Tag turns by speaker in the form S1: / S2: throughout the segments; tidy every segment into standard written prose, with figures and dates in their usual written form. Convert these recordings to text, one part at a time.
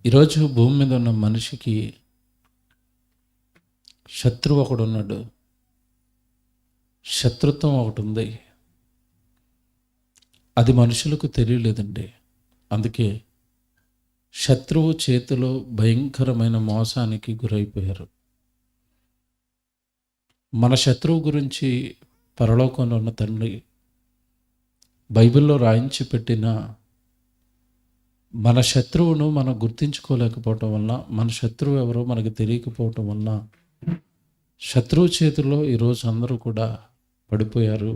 S1: ఈరోజు భూమి మీద ఉన్న మనిషికి శత్రువు ఒకడు ఉన్నాడు. శత్రుత్వం ఒకటి ఉంది. అది మనుషులకు తెలియలేదండి. అందుకే శత్రువు చేతిలో భయంకరమైన మోసానికి గురైపోయారు. మన శత్రువు గురించి పరలోకంలో ఉన్న తండ్రి బైబిల్లో రాయించి పెట్టిన మన శత్రువును మనం గుర్తించుకోలేకపోవటం వల్ల, మన శత్రువు ఎవరో మనకు తెలియకపోవటం వల్ల శత్రువు చేతుల్లో ఈరోజు అందరూ కూడా పడిపోయారు.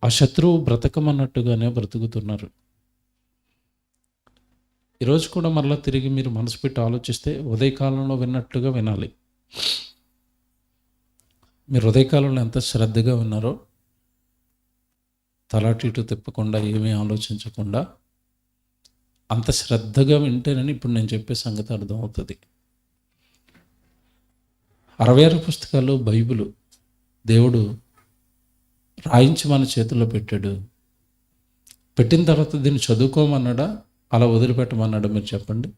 S1: ఆ శత్రువు బ్రతకమన్నట్టుగానే బ్రతుకుతున్నారు. ఈరోజు కూడా మరలా తిరిగి మీరు మనసు పెట్టి ఆలోచిస్తే ఉదయకాలంలో విన్నట్టుగా వినాలి. మీరు ఉదయకాలంలో ఎంత శ్రద్ధగా విన్నారో, తలాటి ఇటు తిప్పకుండా ఏమీ ఆలోచించకుండా అంత శ్రద్ధగా వింటేనని ఇప్పుడు నేను చెప్పే సంగతి అర్థమవుతుంది. 66 పుస్తకాలు బైబిలు దేవుడు రాయించి మన చేతుల్లో పెట్టాడు. పెట్టిన తర్వాత దీన్ని చదువుకోమన్నాడా, అలా వదిలిపెట్టమన్నాడు? మీరు చెప్పండి.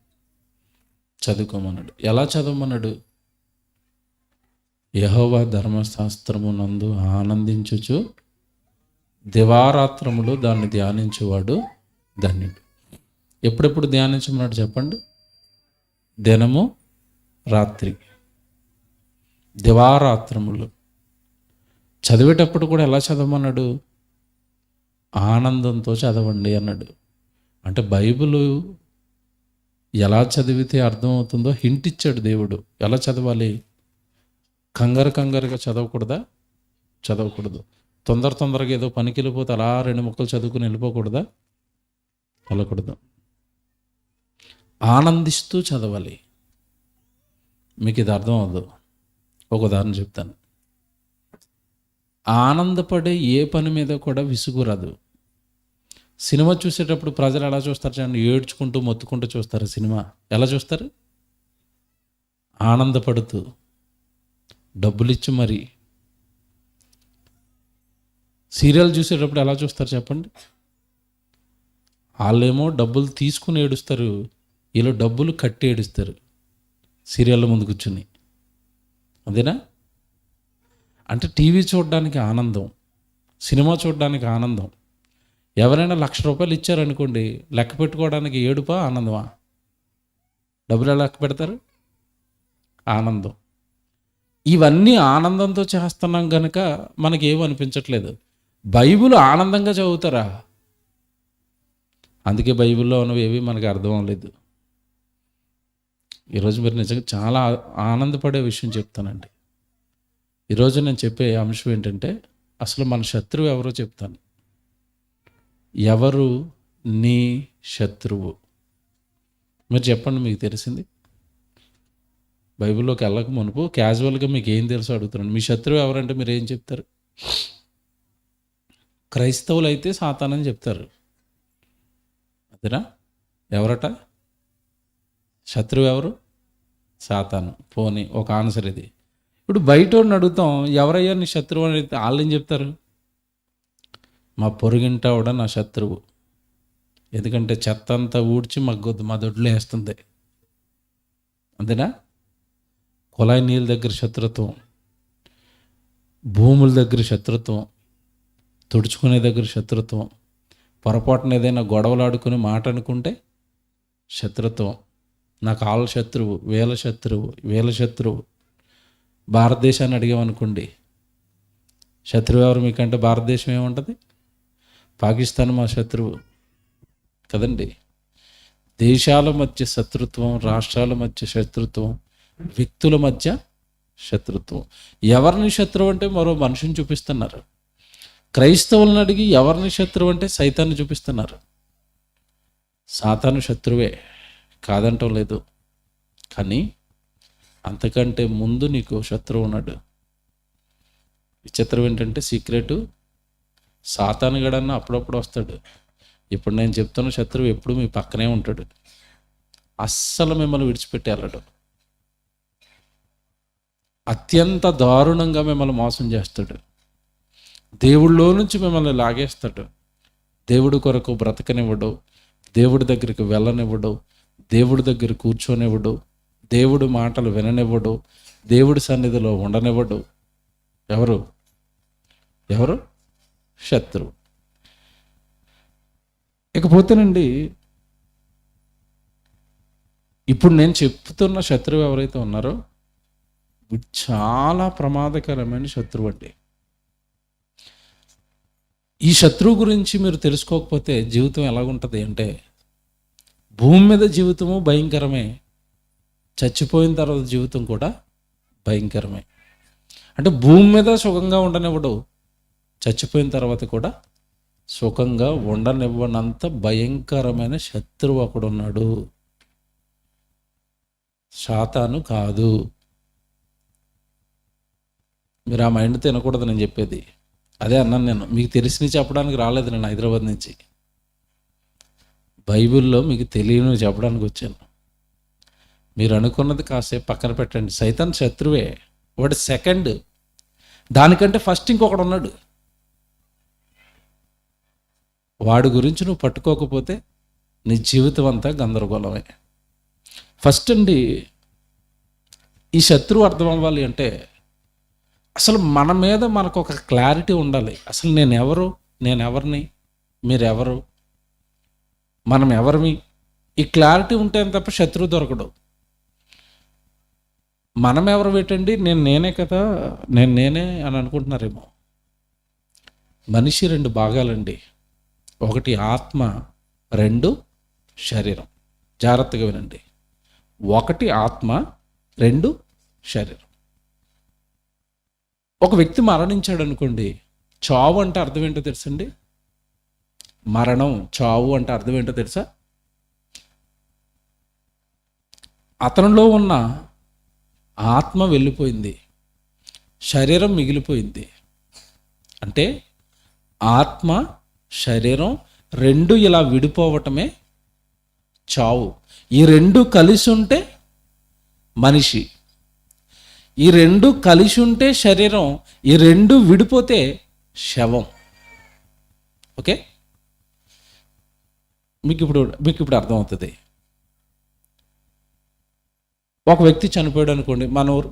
S1: చదువుకోమన్నాడు. ఎలా చదవమన్నాడు? యెహోవా ధర్మశాస్త్రము నందు ఆనందించుచు దివారాత్రములు దాన్ని ధ్యానించేవాడు ధన్యుడు. ఎప్పుడెప్పుడు ధ్యానించమన్నాడు చెప్పండి? దినము రాత్రి, దివారాత్రములు. చదివేటప్పుడు కూడా ఎలా చదవమన్నాడు? ఆనందంతో చదవండి అన్నాడు. అంటే బైబిలు ఎలా చదివితే అర్థమవుతుందో హింట్ ఇచ్చాడు దేవుడు. ఎలా చదవాలి? కంగారుగా చదవకూడదు. తొందరగా ఏదో పనికి వెళ్ళిపోతే అలా 2 ముక్కలు చదువుకుని వెళ్ళిపోకూడదా? వెళ్ళకూడదు. ఆనందిస్తూ చదవాలి. మీకు ఇది అర్థం అవ్వదు. ఒక ఉదాహరణ చెప్తాను. ఆనందపడే ఏ పని మీద కూడా విసుగు రాదు. సినిమా చూసేటప్పుడు ప్రజలు ఎలా చూస్తారు చూడండి? ఏడ్చుకుంటూ మొత్తుకుంటూ చూస్తారు. సినిమా ఎలా చూస్తారు? ఆనందపడుతూ, డబ్బులు ఇచ్చి మరి. సీరియల్ చూసేటప్పుడు ఎలా చూస్తారు చెప్పండి? వాళ్ళేమో డబ్బులు తీసుకుని ఏడుస్తారు, వీళ్ళు డబ్బులు కట్టి ఏడుస్తారు సీరియళ్ళ ముందు కూర్చుని. అదేనా? అంటే టీవీ చూడడానికి ఆనందం, సినిమా చూడడానికి ఆనందం. ఎవరైనా ₹1,00,000 ఇచ్చారనుకోండి, లెక్క పెట్టుకోవడానికి ఏడుపా ఆనందమా? డబ్బులు ఎలా లెక్క పెడతారు? ఆనందం. ఇవన్నీ ఆనందంతో చేస్తున్నాం కనుక మనకేం అనిపించట్లేదు. బైబిల్ ఆనందంగా చదువుతారా? అందుకే బైబిల్లో ఉన్నవి ఏవి మనకు అర్థం అవ్వలేదు. ఈరోజు మీరు నిజంగా చాలా ఆనందపడే విషయం చెప్తానండి. ఈరోజు నేను చెప్పే అంశం ఏంటంటే, అసలు మన శత్రువు ఎవరో చెప్తాను. ఎవరు నీ శత్రువు? మీరు చెప్పండి, మీకు తెలిసింది. బైబిల్లోకి వెళ్ళక మునుపు క్యాజువల్గా మీకు ఏం తెలుసో అడుగుతున్నాను. మీ శత్రువు ఎవరంటే మీరు ఏం చెప్తారు? క్రైస్తవులు అయితే సాతానని చెప్తారు. అదేనా? ఎవరట శత్రువు? ఎవరు? సాతాను. పోనీ ఒక ఆన్సర్ ఇది. ఇప్పుడు బయట అడుగుతాం, ఎవరయ్యా నీ శత్రువు అని అడిగితే వాళ్ళు ఏం చెప్తారు? మా పొరుగింట కూడా నా శత్రువు. ఎందుకంటే చెత్త అంతా ఊడ్చి మా దొడ్లో వేస్తుంది. అంతేనా? కుళాయి నీళ్ళ దగ్గర శత్రుత్వం, భూముల దగ్గర శత్రుత్వం, తుడుచుకునే దగ్గర శత్రుత్వం, పొరపాటున ఏదైనా గొడవలు ఆడుకుని మాట అనుకుంటే శత్రుత్వం. నాకు వాళ్ళ శత్రువు, వీళ్ళ శత్రువు. భారతదేశాన్ని అడిగామనుకోండి, శత్రువు ఎవరు మీకంటే భారతదేశం ఏముంటుంది? పాకిస్తాన్ మా శత్రువు కదండి. దేశాల మధ్య శత్రుత్వం, రాష్ట్రాల మధ్య శత్రుత్వం, వ్యక్తుల మధ్య శత్రుత్వం. ఎవరిని శత్రువు అంటే మరో మనిషిని చూపిస్తున్నారు. క్రైస్తవులను అడిగి ఎవరిని శత్రువు అంటే సైతాన్ని చూపిస్తున్నారు. సాతాను శత్రువే, కాదంటం లేదు. కానీ అంతకంటే ముందు నీకు శత్రువు ఉన్నాడు. విచిత్రం ఏంటంటే సీక్రెట్, సాతాను గడన్న అప్పుడప్పుడు వస్తాడు. ఇప్పుడు నేను చెప్తున్న శత్రువు ఎప్పుడు మీ పక్కనే ఉంటాడు. అస్సలు మిమ్మల్ని విడిచిపెట్టి వెళ్ళడు. అత్యంత దారుణంగా మిమ్మల్ని మోసం చేస్తాడు. దేవుళ్ళో నుంచి మిమ్మల్ని లాగేస్తాడు. దేవుడి కొరకు బ్రతకనివ్వడు, దేవుడి దగ్గరికి వెళ్ళనివ్వడు, దేవుడి దగ్గర కూర్చొనివ్వడు, దేవుడి మాటలు విననివ్వడు, దేవుడి సన్నిధిలో ఉండనివ్వడు. ఎవరు ఎవరు శత్రువు. ఇకపోతేనండి, ఇప్పుడు నేను చెప్తున్న శత్రువు ఎవరైతే ఉన్నారో వీడు చాలా ప్రమాదకరమైన శత్రువు అండి. ఈ శత్రువు గురించి మీరు తెలుసుకోకపోతే జీవితం ఎలాగుంటుంది అంటే, భూమి మీద జీవితము భయంకరమే, చచ్చిపోయిన తర్వాత జీవితం కూడా భయంకరమే. అంటే భూమి మీద సుఖంగా ఉండనివ్వడు, చచ్చిపోయిన తర్వాత కూడా సుఖంగా ఉండనివ్వనంత భయంకరమైన శత్రువు ఒకడున్నాడు. సాతాను కాదు. మీరు ఆ మైండ్ తినకూడదు నేను చెప్పేది. అదే అన్నాను నేను. మీకు తెలిసి చెప్పడానికి రాలేదు నేను హైదరాబాద్ నుంచి. బైబిల్లో మీకు తెలియని చెప్పడానికి వచ్చాను. మీరు అనుకున్నది కాసేపు పక్కన పెట్టండి. సైతాన్ శత్రువే, వాడు సెకండ్. దానికంటే ఫస్ట్ ఇంకొకడు ఉన్నాడు. వాడి గురించి నువ్వు పట్టుకోకపోతే నీ జీవితం అంతా గందరగోళమే. ఫస్ట్ అండి, ఈ శత్రువు అర్థం అవ్వాలి అంటే అసలు మన మీద మనకు ఒక క్లారిటీ ఉండాలి. అసలు నేనెవరిని, మీరెవరు, మనం ఎవరిమి, ఈ క్లారిటీ ఉంటే తప్ప శత్రువు దొరకడు. మనం ఎవరు పెట్టండి, నేనే కదా, నేనే అని అనుకుంటున్నారేమో. మనిషి రెండు భాగాలండి. ఒకటి ఆత్మ, రెండు శరీరం. జాగ్రత్తగా వినండి. ఒకటి ఆత్మ, రెండు శరీరం. ఒక వ్యక్తి మరణించాడు అనుకోండి, చావు అంటే అర్థం ఏంటో తెలుసండి? మరణం, చావు అంటే అర్థం ఏంటో తెలుసా? అతనిలో ఉన్న ఆత్మ వెళ్ళిపోయింది, శరీరం మిగిలిపోయింది. అంటే ఆత్మ శరీరం రెండు ఇలా విడిపోవటమే చావు. ఈ రెండు కలిసి ఉంటే మనిషి, ఈ రెండు కలిసి ఉంటే శరీరం, ఈ రెండు విడిపోతే శవం. ఓకే, మీకు ఇప్పుడు అర్థమవుతుంది. ఒక వ్యక్తి చనిపోయాడు అనుకోండి,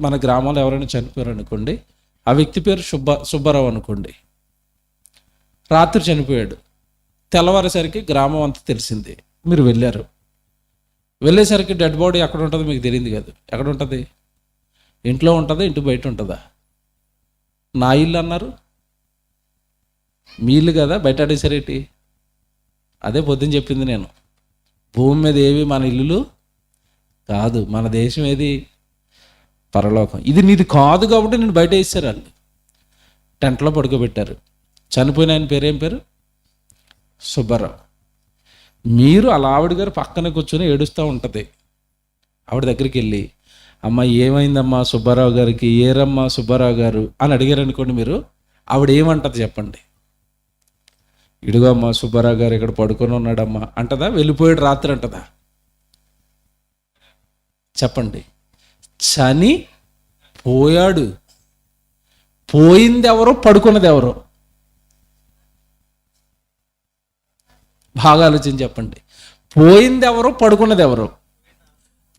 S1: మన గ్రామంలో ఎవరైనా చనిపోయారు అనుకోండి, ఆ వ్యక్తి పేరు సుబ్బారావు అనుకోండి. రాత్రి చనిపోయాడు, తెల్లవారేసరికి గ్రామం అంతా తెలిసింది. మీరు వెళ్ళేసరికి డెడ్ బాడీ ఎక్కడ ఉంటుందో మీకు తెలియదు కదా. ఎక్కడ ఉంటుంది? ఇంట్లో ఉంటుందా, ఇంటి బయట ఉంటుందా? నా ఇల్లు అన్నారు, మీ ఇల్లు కదా, బయట అడేసరేటి? అదే పొద్దున చెప్పింది నేను. భూమి మీద ఏవి మన ఇల్లులు కాదు, మన దేశం ఏది? పరలోకం. ఇది నీది కాదు కాబట్టి నేను బయట వేసారు. వాళ్ళు టెంట్లో పడుకోబెట్టారు. చనిపోయిన ఆయన పేరు ఏం పేరు? సుబ్బారావు. మీరు అలా ఆవిడ గారు పక్కన కూర్చొని ఏడుస్తూ ఉంటుంది. ఆవిడ దగ్గరికి వెళ్ళి, అమ్మ ఏమైందమ్మా సుబ్బారావు గారికి, ఏరమ్మా సుబ్బారావు గారు అని అడిగారు అనుకోండి, మీరు ఆవిడ ఏమంటది చెప్పండి? ఇడుగో అమ్మా సుబ్బారావు గారు ఇక్కడ పడుకొని ఉన్నాడమ్మా అంటదా? వెళ్ళిపోయాడు రాత్రి అంటదా? చెప్పండి. చని పోయాడు. పోయింది ఎవరో, పడుకున్నది ఎవరో? బాగా ఆలోచించి చెప్పండి. పోయింది ఎవరో, పడుకున్నది ఎవరో?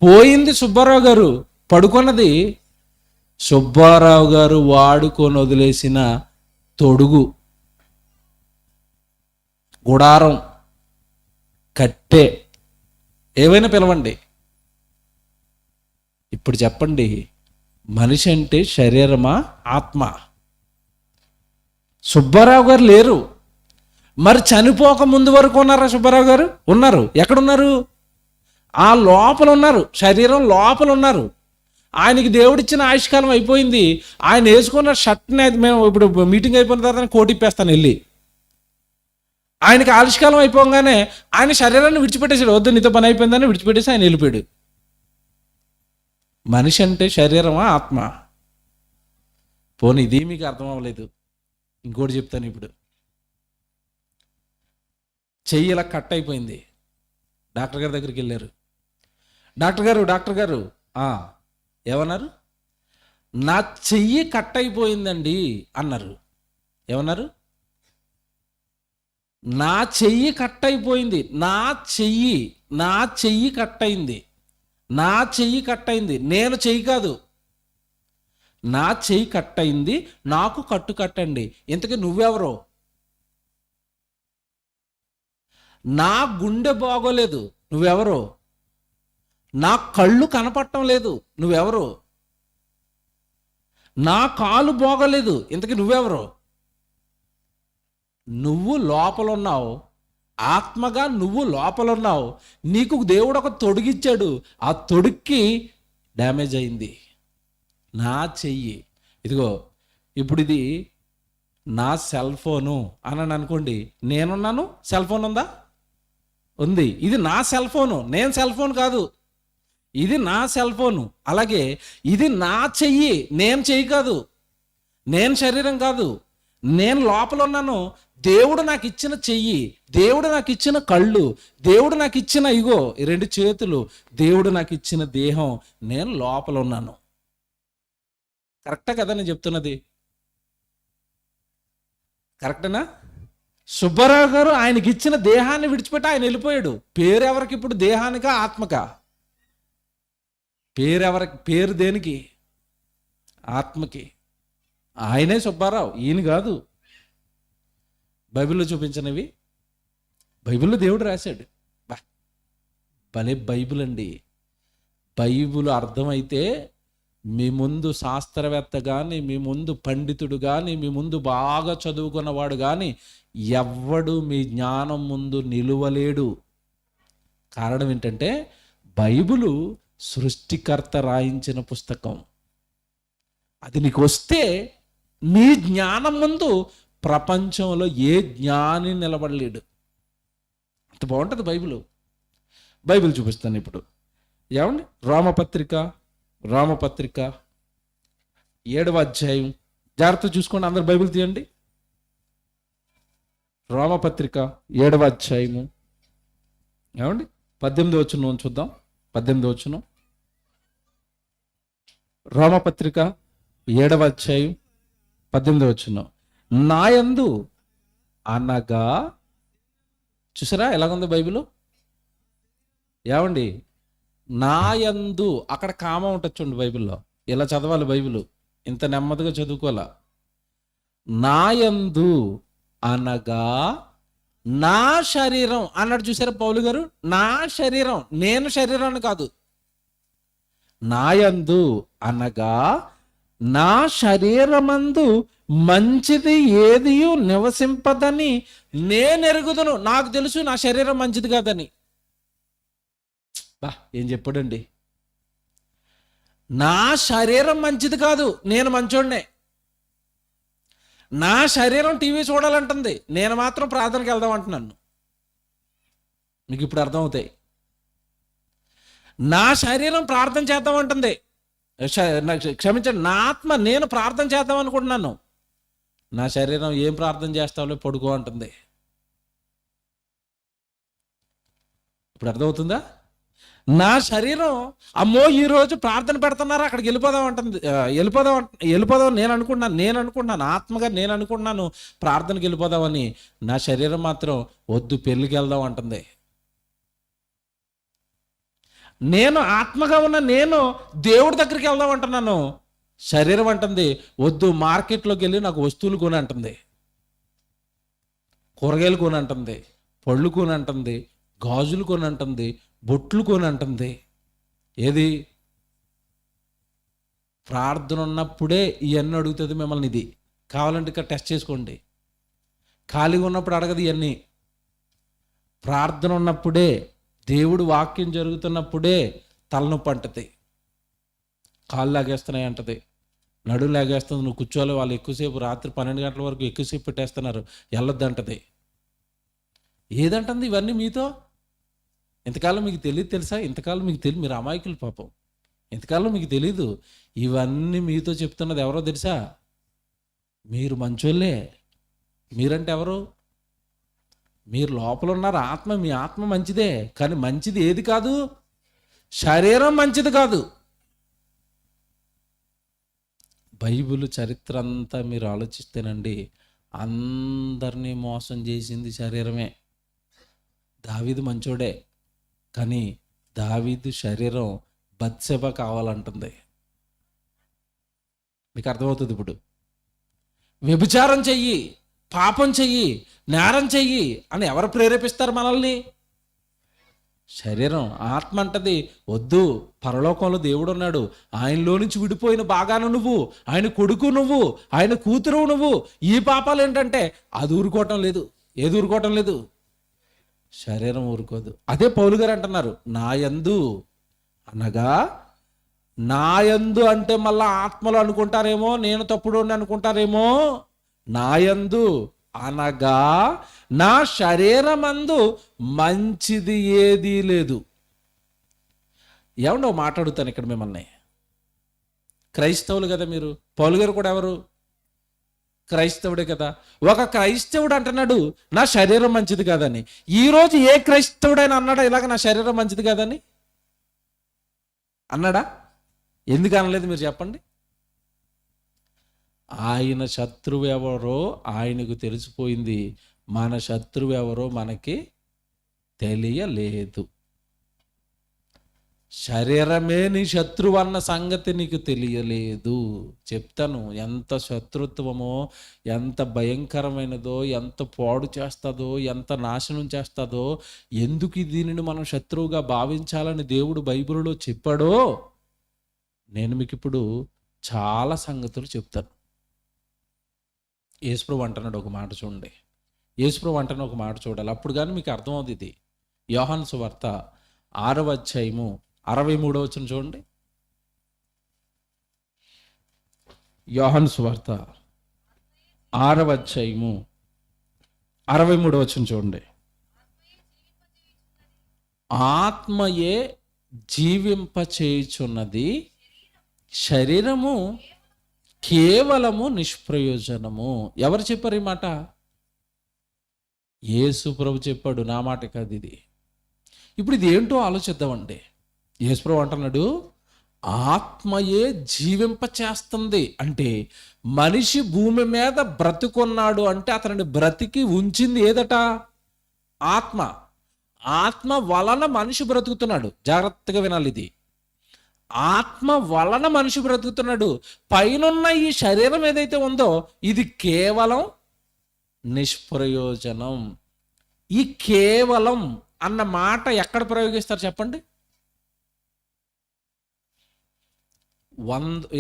S1: పోయింది సుబ్బారావు గారు, పడుకున్నది సుబ్బారావు గారు వాడుకొని వదిలేసిన తొడుగు, గుడారం, కట్టె, ఏవైనా పిలవండి. ఇప్పుడు చెప్పండి, మనిషి అంటే శరీరమా, ఆత్మ? సుబ్బారావు గారు లేరు. మరి చనిపోక ముందు వరకు ఉన్నారా సుబ్బారావు గారు? ఉన్నారు. ఎక్కడున్నారు? ఆ లోపల ఉన్నారు, శరీరం లోపల ఉన్నారు. ఆయనకి దేవుడిచ్చిన ఆయుష్కాలం అయిపోయింది. ఆయన వేసుకున్న షర్ట్ని మేము ఇప్పుడు మీటింగ్ అయిపోయిన తర్వాత కోటిప్పేస్తాను వెళ్ళి. ఆయనకి ఆయుష్కాలం అయిపోగానే ఆయన శరీరాన్ని విడిచిపెట్టేసాడు. వద్దు నీతో పని అయిపోయిందని విడిచిపెట్టేసి ఆయన వెళ్ళిపోయాడు. మనిషి అంటే శరీరమా, ఆత్మ? పోనీ ఇది మీకు అర్థం అవ్వలేదు, ఇంకోటి చెప్తాను ఇప్పుడు. చెయ్యి ఇలా కట్ అయిపోయింది. డాక్టర్ గారి దగ్గరికి వెళ్ళారు. డాక్టర్ గారు ఏమన్నారు? నా చెయ్యి కట్ అయిపోయిందండి అన్నారు. ఏమన్నారు? నా చెయ్యి కట్ అయిపోయింది, నా చెయ్యి కట్ అయింది, నా చెయ్యి కట్ అయింది. నేను చెయ్యి కాదు, నా చెయ్యి కట్ అయింది, నాకు కట్టు కట్టండి. ఇంతకీ నువ్వెవరో? నా గుండె బాగోలేదు, నువ్వెవరో? నా కళ్ళు కనపడటం లేదు, నువ్వెవరో? నా కాలు బాగోలేదు, ఇంతకీ నువ్వెవరో? నువ్వు లోపలున్నావు, ఆత్మగా నువ్వు లోపలున్నావు. నీకు దేవుడు ఒక తొడిగిచ్చాడు, ఆ తొడుక్కి డ్యామేజ్ అయింది. నా చెయ్యి ఇదిగో, ఇప్పుడు ఇది నా సెల్ ఫోను అని అనుకోండి. నేనున్నాను, సెల్ ఫోన్ ఉందా? ఉంది. ఇది నా సెల్ ఫోను, నేను సెల్ ఫోన్ కాదు, ఇది నా సెల్ ఫోను. అలాగే ఇది నా చెయ్యి, నేను చెయ్యి కాదు, నేను శరీరం కాదు, నేను లోపల ఉన్నాను. దేవుడు నాకు ఇచ్చిన చెయ్యి, దేవుడు నాకు ఇచ్చిన కళ్ళు, దేవుడు నాకు ఇచ్చిన ఇగో 2 చేతులు, దేవుడు నాకు ఇచ్చిన దేహం, నేను లోపల ఉన్నాను. కరెక్టా కదా నేను చెప్తున్నది? కరెక్టేనా? సుబ్బారావు గారు ఆయనకి ఇచ్చిన దేహాన్ని విడిచిపెట్టి ఆయన వెళ్ళిపోయాడు. పేరు ఎవరికి ఇప్పుడు? దేహానికా ఆత్మకా? పేరు దేనికి? ఆత్మకి. ఆయనే సుబ్బారావు, ఈయన కాదు. బైబిల్లో చూపించినవి బైబిల్లో దేవుడు రాశాడు. భలే బైబిల్ అండి. బైబిల్ అర్థమైతే మీ ముందు శాస్త్రవేత్త కానీ, మీ ముందు పండితుడు కానీ, మీ ముందు బాగా చదువుకున్నవాడు కానీ ఎవ్వడు మీ జ్ఞానం ముందు నిలువలేడు. కారణం ఏంటంటే బైబిలు సృష్టికర్త రాయించిన పుస్తకం. అది నీకు వస్తే నీ జ్ఞానం ముందు ప్రపంచంలో ఏ జ్ఞాని నిలబడలేడు. అంత బాగుంటుంది బైబిల్. బైబిల్ చూపిస్తాను ఇప్పుడు. ఏమండి? రోమపత్రిక 7వ అధ్యాయం, జాగ్రత్త చూసుకోండి, అందరు బైబిల్ తీయండి. రోమపత్రిక 7వ అధ్యాయము, ఏమండి 18వ వచనం చూద్దాం. 18వ వచనం, రోమపత్రిక 7వ అధ్యాయం 18వ వచనం. నాయందు అనగా, చూసారా ఎలాగుంది బైబిల్? ఏమండి? నాయందు, అక్కడ కామ ఉంటుంది చూడండి బైబిల్లో. ఇలా చదవాలి బైబిల్, ఇంత నెమ్మదిగా చదువుకోవాలా. నాయందు అనగా నా శరీరం అన్నాడు. చూసారా పౌలు గారు? నా శరీరం, నేను శరీరాన్ని కాదు. నాయందు అనగా నా శరీరమందు మంచిది ఏదియు నివసింపదని నేనెరుగుదును. నాకు తెలుసు నా శరీరం మంచిది కాదని. ఏం చెప్పాడండి? నా శరీరం మంచిది కాదు, నేను మంచోడ్నే. నా శరీరం టీవీ చూడాలంటుంది, నేను మాత్రం ప్రార్థనకి వెళ్దాం అంటున్నాను. మీకు ఇప్పుడు అర్థమవుతాయి. నా శరీరం ప్రార్థన చేద్దామంటుంది, క్షమించండి, నా ఆత్మ నేను ప్రార్థన చేద్దాం అనుకుంటున్నాను. నా శరీరం ఏం ప్రార్థన చేస్తావులే పడుకో అంటుంది. ఇప్పుడు అర్థమవుతుందా? నా శరీరం అమ్మో ఈరోజు ప్రార్థన పెడుతున్నారు అక్కడికి వెళ్ళిపోదాం అంటుంది. వెళ్ళిపోదాం నేను అనుకుంటున్నాను ఆత్మగా, నేను అనుకుంటున్నాను ప్రార్థనకి వెళ్ళిపోదామని. నా శరీరం మాత్రం వద్దు పెళ్ళికి వెళ్దాం అంటుంది. నేను ఆత్మగా ఉన్న నేను దేవుడి దగ్గరికి వెళ్దాం అంటున్నాను. శరీరం అంటుంది వద్దు, మార్కెట్లోకి వెళ్ళి నాకు వస్తువులు కొని అంటుంది, కూరగాయలు కొని అంటుంది, పళ్ళు కొని అంటుంది, గాజులు కొని అంటుంది, బొట్లు కొని అంటుంది. ఏది? ప్రార్థన ఉన్నప్పుడే ఇవన్నీ అడుగుతుంది మిమ్మల్ని. ఇది కావాలంటే ఇక్కడ టెస్ట్ చేసుకోండి. ఖాళీగా ఉన్నప్పుడు అడగదు ఇవన్నీ. ప్రార్థన ఉన్నప్పుడే, దేవుడు వాక్యం జరుగుతున్నప్పుడే తలనొప్పి అంటది, కాళ్ళు లాగేస్తున్నాయి అంటది, నడుము లాగేస్తుంది, నువ్వు కూర్చోవాలి, వాళ్ళు ఎక్కువసేపు రాత్రి 12 గంటల వరకు ఎక్కువసేపు పెట్టేస్తున్నారు, వెళ్ళొద్దు అంటది. ఏదంటుంది ఇవన్నీ మీతో? ఇంతకాలం మీకు తెలియదు తెలుసా? ఇంతకాలం మీకు తెలియదు, మీరు అమాయకులు పాపం. ఇంతకాలం మీకు తెలీదు. ఇవన్నీ మీతో చెప్తున్నది ఎవరో తెలుసా? మీరు మంచోళ్ళే. మీరంటే ఎవరు? మీరు లోపల ఉన్నారు. ఆత్మ, మీ ఆత్మ మంచిదే, కానీ మంచిది ఏది కాదు? శరీరం మంచిది కాదు. బైబిల్ చరిత్ర అంతా మీరు ఆలోచిస్తేనండి అందరినీ మోసం చేసింది శరీరమే. దావీదు మంచోడే, కానీ దావీదు శరీరం బత్షెబ కావాలంటుంది. మీకు అర్థమవుతుంది ఇప్పుడు. వ్యభిచారం చెయ్యి, పాపం చెయ్యి, నేరం చెయ్యి అని ఎవరు ప్రేరేపిస్తారు మనల్ని? శరీరం. ఆత్మ అంటది వద్దు, పరలోకంలో దేవుడు ఉన్నాడు, ఆయనలో నుంచి విడిపోయిన భాగాను నువ్వు, ఆయన కొడుకు నువ్వు, ఆయన కూతురు నువ్వు, ఈ పాపాలు ఏంటంటే అది ఊరుకోవటం లేదు. ఏది ఊరుకోవటం లేదు? శరీరం ఊరుకోదు. అదే పౌలు గారు అంటున్నారు, నాయందు అనగా, నాయందు అంటే మళ్ళా ఆత్మలో అనుకుంటారేమో, నేను తప్పుడు అనుకుంటారేమో. నాయందు అనగా నా శరీరమందు మంచిది ఏదీ లేదు. ఏమన్నా మాట్లాడుతాను ఇక్కడ మిమ్మల్ని. క్రైస్తవులు కదా మీరు. పౌలు గారు కూడా ఎవరు? క్రైస్తవుడే కదా. ఒక క్రైస్తవుడు అంటున్నాడు నా శరీరం మంచిది కాదని. ఈరోజు ఏ క్రైస్తవుడైనా అన్నాడా ఇలాగ నా శరీరం మంచిది కాదని? అన్నాడా? ఎందుకు అనలేదు మీరు చెప్పండి? ఆయన శత్రువు ఎవరో ఆయనకు తెలిసిపోయింది, మన శత్రువు ఎవరో మనకి తెలియలేదు. శరీరమే నీ శత్రువు అన్న సంగతి నీకు తెలియలేదు. చెప్తాను ఎంత శత్రుత్వమో, ఎంత భయంకరమైనదో, ఎంత పాడు చేస్తుందో, ఎంత నాశనం చేస్తుందో, ఎందుకు దీనిని మనం శత్రువుగా భావించాలని దేవుడు బైబిల్లో చెప్పాడో నేను మీకు ఇప్పుడు చాలా సంగతులు చెప్తాను. యేసుప్రభు అంటున్నాడు ఒక మాట చూడండి. యేసుప్రభు అంటున్న ఒక మాట చూడాలి, అప్పుడు కానీ మీకు అర్థమవుతుంది ఇది. యోహాను సువార్త 6వ అధ్యాయము 63వ వచనం చూడండి. యోహాను సువార్త 6వ అధ్యాయము 63వ వచనం చూడండి. ఆత్మయే జీవింపచేయుచున్నది, శరీరము కేవలము నిష్ప్రయోజనము. ఎవరు చెప్పారు ఈ మాట? యేసు ప్రభు చెప్పాడు, నా మాట కాదు ఇది. ఇప్పుడు ఇది ఏంటో ఆలోచిద్దామండి. యేసు ప్రభు అంటున్నాడు ఆత్మయే జీవింపచేస్తుంది అంటే, మనిషి భూమి మీద బ్రతుకున్నాడు అంటే అతనిని బ్రతికి ఉంచింది ఏదట? ఆత్మ. ఆత్మ వలన మనిషి బ్రతుకుతున్నాడు. జాగ్రత్తగా వినాలి ఇది. ఆత్మ వలన మనిషి బ్రతుకుతున్నాడు. పైనున్న ఈ శరీరం ఏదైతే ఉందో ఇది కేవలం నిష్ప్రయోజనం. ఈ కేవలం అన్న మాట ఎక్కడ ప్రయోగిస్తారు చెప్పండి?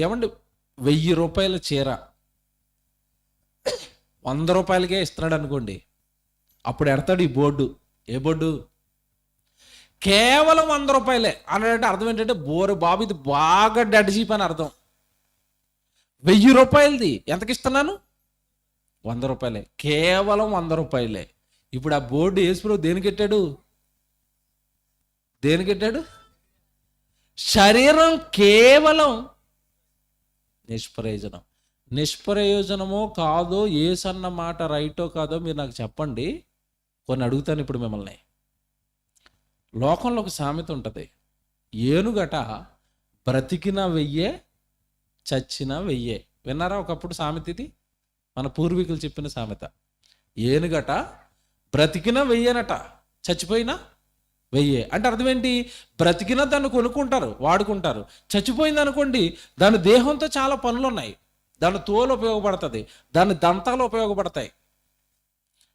S1: ఏమండి 1000 రూపాయల చీర 100 రూపాయలకే ఇస్తున్నాడు అనుకోండి, అప్పుడు ఎడతాడు ఈ బోర్డు. ఏ బోర్డు? కేవలం 100 రూపాయలే అన్నాడంటే అర్థం ఏంటంటే, బోరు బాబు ఇది బాగా డెడ్ చీప్ అని అర్థం. 1000 రూపాయలది ఎంతకి ఇస్తున్నాను? 100 రూపాయలే. కేవలం 100 రూపాయలే. ఇప్పుడు ఆ బోర్డు యేసుప్రభు దేనికెట్టాడు? దేనికెట్టాడు? శరీరం కేవలం నిష్ప్రయోజనం. నిష్ప్రయోజనమో కాదో, యేసన్న మాట రైటో కాదో మీరు నాకు చెప్పండి. కొన్ని అడుగుతాను ఇప్పుడు మిమ్మల్ని. లోకంలో ఒక సామెత ఉంటుంది, ఏనుగట బ్రతికిన 1000 చచ్చిన 1000. విన్నారా ఒకప్పుడు సామెత ఇది? మన పూర్వీకులు చెప్పిన సామెత. ఏనుగట బ్రతికిన 1000నట, చచ్చిపోయినా 1000. అంటే అర్థం ఏంటి? బ్రతికిన దాన్ని కొనుక్కుంటారు, వాడుకుంటారు. చచ్చిపోయింది అనుకోండి, దాని దేహంతో చాలా పనులు ఉన్నాయి. దాని తోలు ఉపయోగపడుతుంది, దాని దంతాలు ఉపయోగపడతాయి.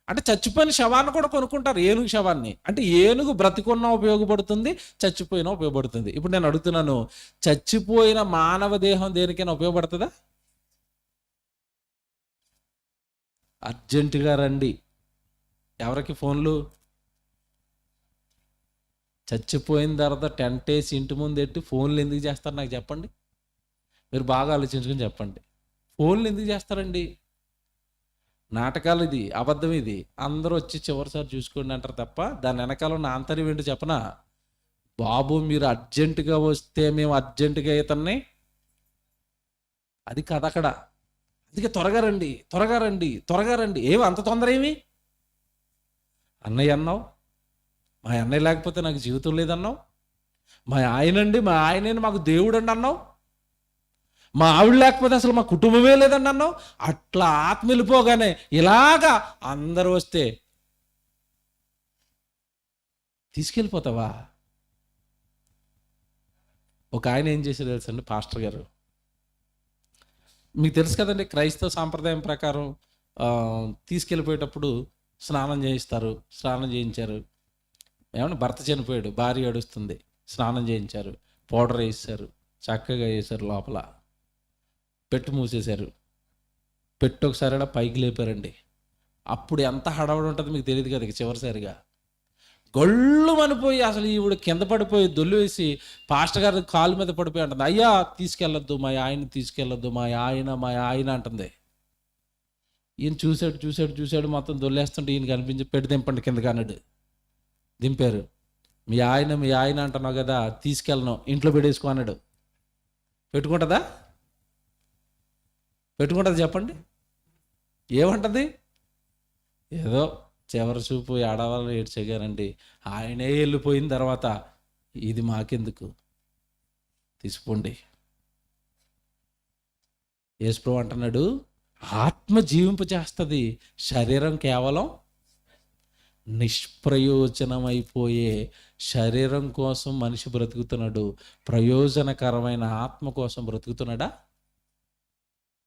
S1: అంటే చచ్చిపోయిన శవాన్ని కూడా కొనుక్కుంటారు, ఏనుగు శవాన్ని. అంటే ఏనుగు బ్రతికున్నా ఉపయోగపడుతుంది, చచ్చిపోయినా ఉపయోగపడుతుంది. ఇప్పుడు నేను అడుగుతున్నాను, చచ్చిపోయిన మానవ దేహం దేనికైనా ఉపయోగపడుతుందా? అర్జెంటుగా రండి. ఎవరికి ఫోన్లు? చచ్చిపోయిన తర్వాత టెంట్ వేసి ఇంటి ముందు ఎట్టి ఫోన్లు ఎందుకు చేస్తారు నాకు చెప్పండి. మీరు బాగా ఆలోచించుకొని చెప్పండి. ఫోన్లు ఎందుకు చేస్తారండి? నాటకాలు ఇది, అబద్ధం ఇది. అందరూ వచ్చి చివరిసారి చూసుకోండి అంటారు తప్ప దాని వెనకాల ఉన్న ఆంతర్యం ఏంటో చెప్పనా? బాబు మీరు అర్జెంటుగా వస్తే మేము అర్జెంటుగా ఇతన్ని, అది కథ అక్కడ. అందుకే త్వరగా రండి, త్వరగా రండి, త్వరగా రండి. ఏమి అంత తొందర ఏమి? అన్నయ్య అన్నావు, మా అన్నయ్య లేకపోతే నాకు జీవితం లేదన్నావు. మా ఆయనండి, మా ఆయనని మాకు దేవుడు అండి అన్నావు. మా ఆవిడ లేకపోతే అసలు మా కుటుంబమే లేదండి అన్నావు. అట్లా ఆత్మ వెళ్ళిపోగానే ఇలాగా అందరూ వస్తే తీసుకెళ్ళిపోతావా? ఒక ఆయన ఏం చేశారు తెలుసండి, పాస్టర్ గారు. మీకు తెలుసు కదండి, క్రైస్తవ సాంప్రదాయం ప్రకారం తీసుకెళ్ళిపోయేటప్పుడు స్నానం చేయిస్తారు. స్నానం చేయించారు. ఏమన్నా భర్త చనిపోయాడు, భార్య ఏడుస్తుంది, స్నానం చేయించారు, పౌడర్ వేసారు, చక్కగా వేసారు, లోపల పెట్టు మూసేశారు. పెట్టు ఒకసారి అలా పైకి లేపారండి. అప్పుడు ఎంత హడావుడి ఉంటుందో మీకు తెలియదు కదా. చివరిసారిగా గొళ్ళు మనిపోయి అసలు ఈవిడ కింద పడిపోయి దొల్లు వేసి పాస్టర్ గారి కాలు మీద పడిపోయి అంటుంది, అయ్యా తీసుకెళ్ళొద్దు, మా ఆయన తీసుకెళ్ళొద్దు, మా ఆయన అంటుంది. ఈయన చూశాడు మొత్తం దొల్లేస్తుంటే ఈయన కనిపించి పెట్టి దింపండి కింద కానడు. దింపారు. మీ ఆయన అంటున్నావు కదా, తీసుకెళ్ళను, ఇంట్లో పెట్టేసుకో అన్నాడు. పెట్టుకుంటుందా చెప్పండి? ఏమంటుంది? ఏదో చివరి చూపు ఏడవాళ్ళు ఏడ్చేగారండి. ఆయనే వెళ్ళిపోయిన తర్వాత ఇది మాకెందుకు, తీసుకోండి. యేసుప్రభువు అంటున్నాడు, ఆత్మ జీవింపు చేస్తుంది, శరీరం కేవలం నిష్ప్రయోజనమైపోయే శరీరం కోసం మనిషి బ్రతుకుతున్నాడు. ప్రయోజనకరమైన ఆత్మ కోసం బ్రతుకుతున్నాడా?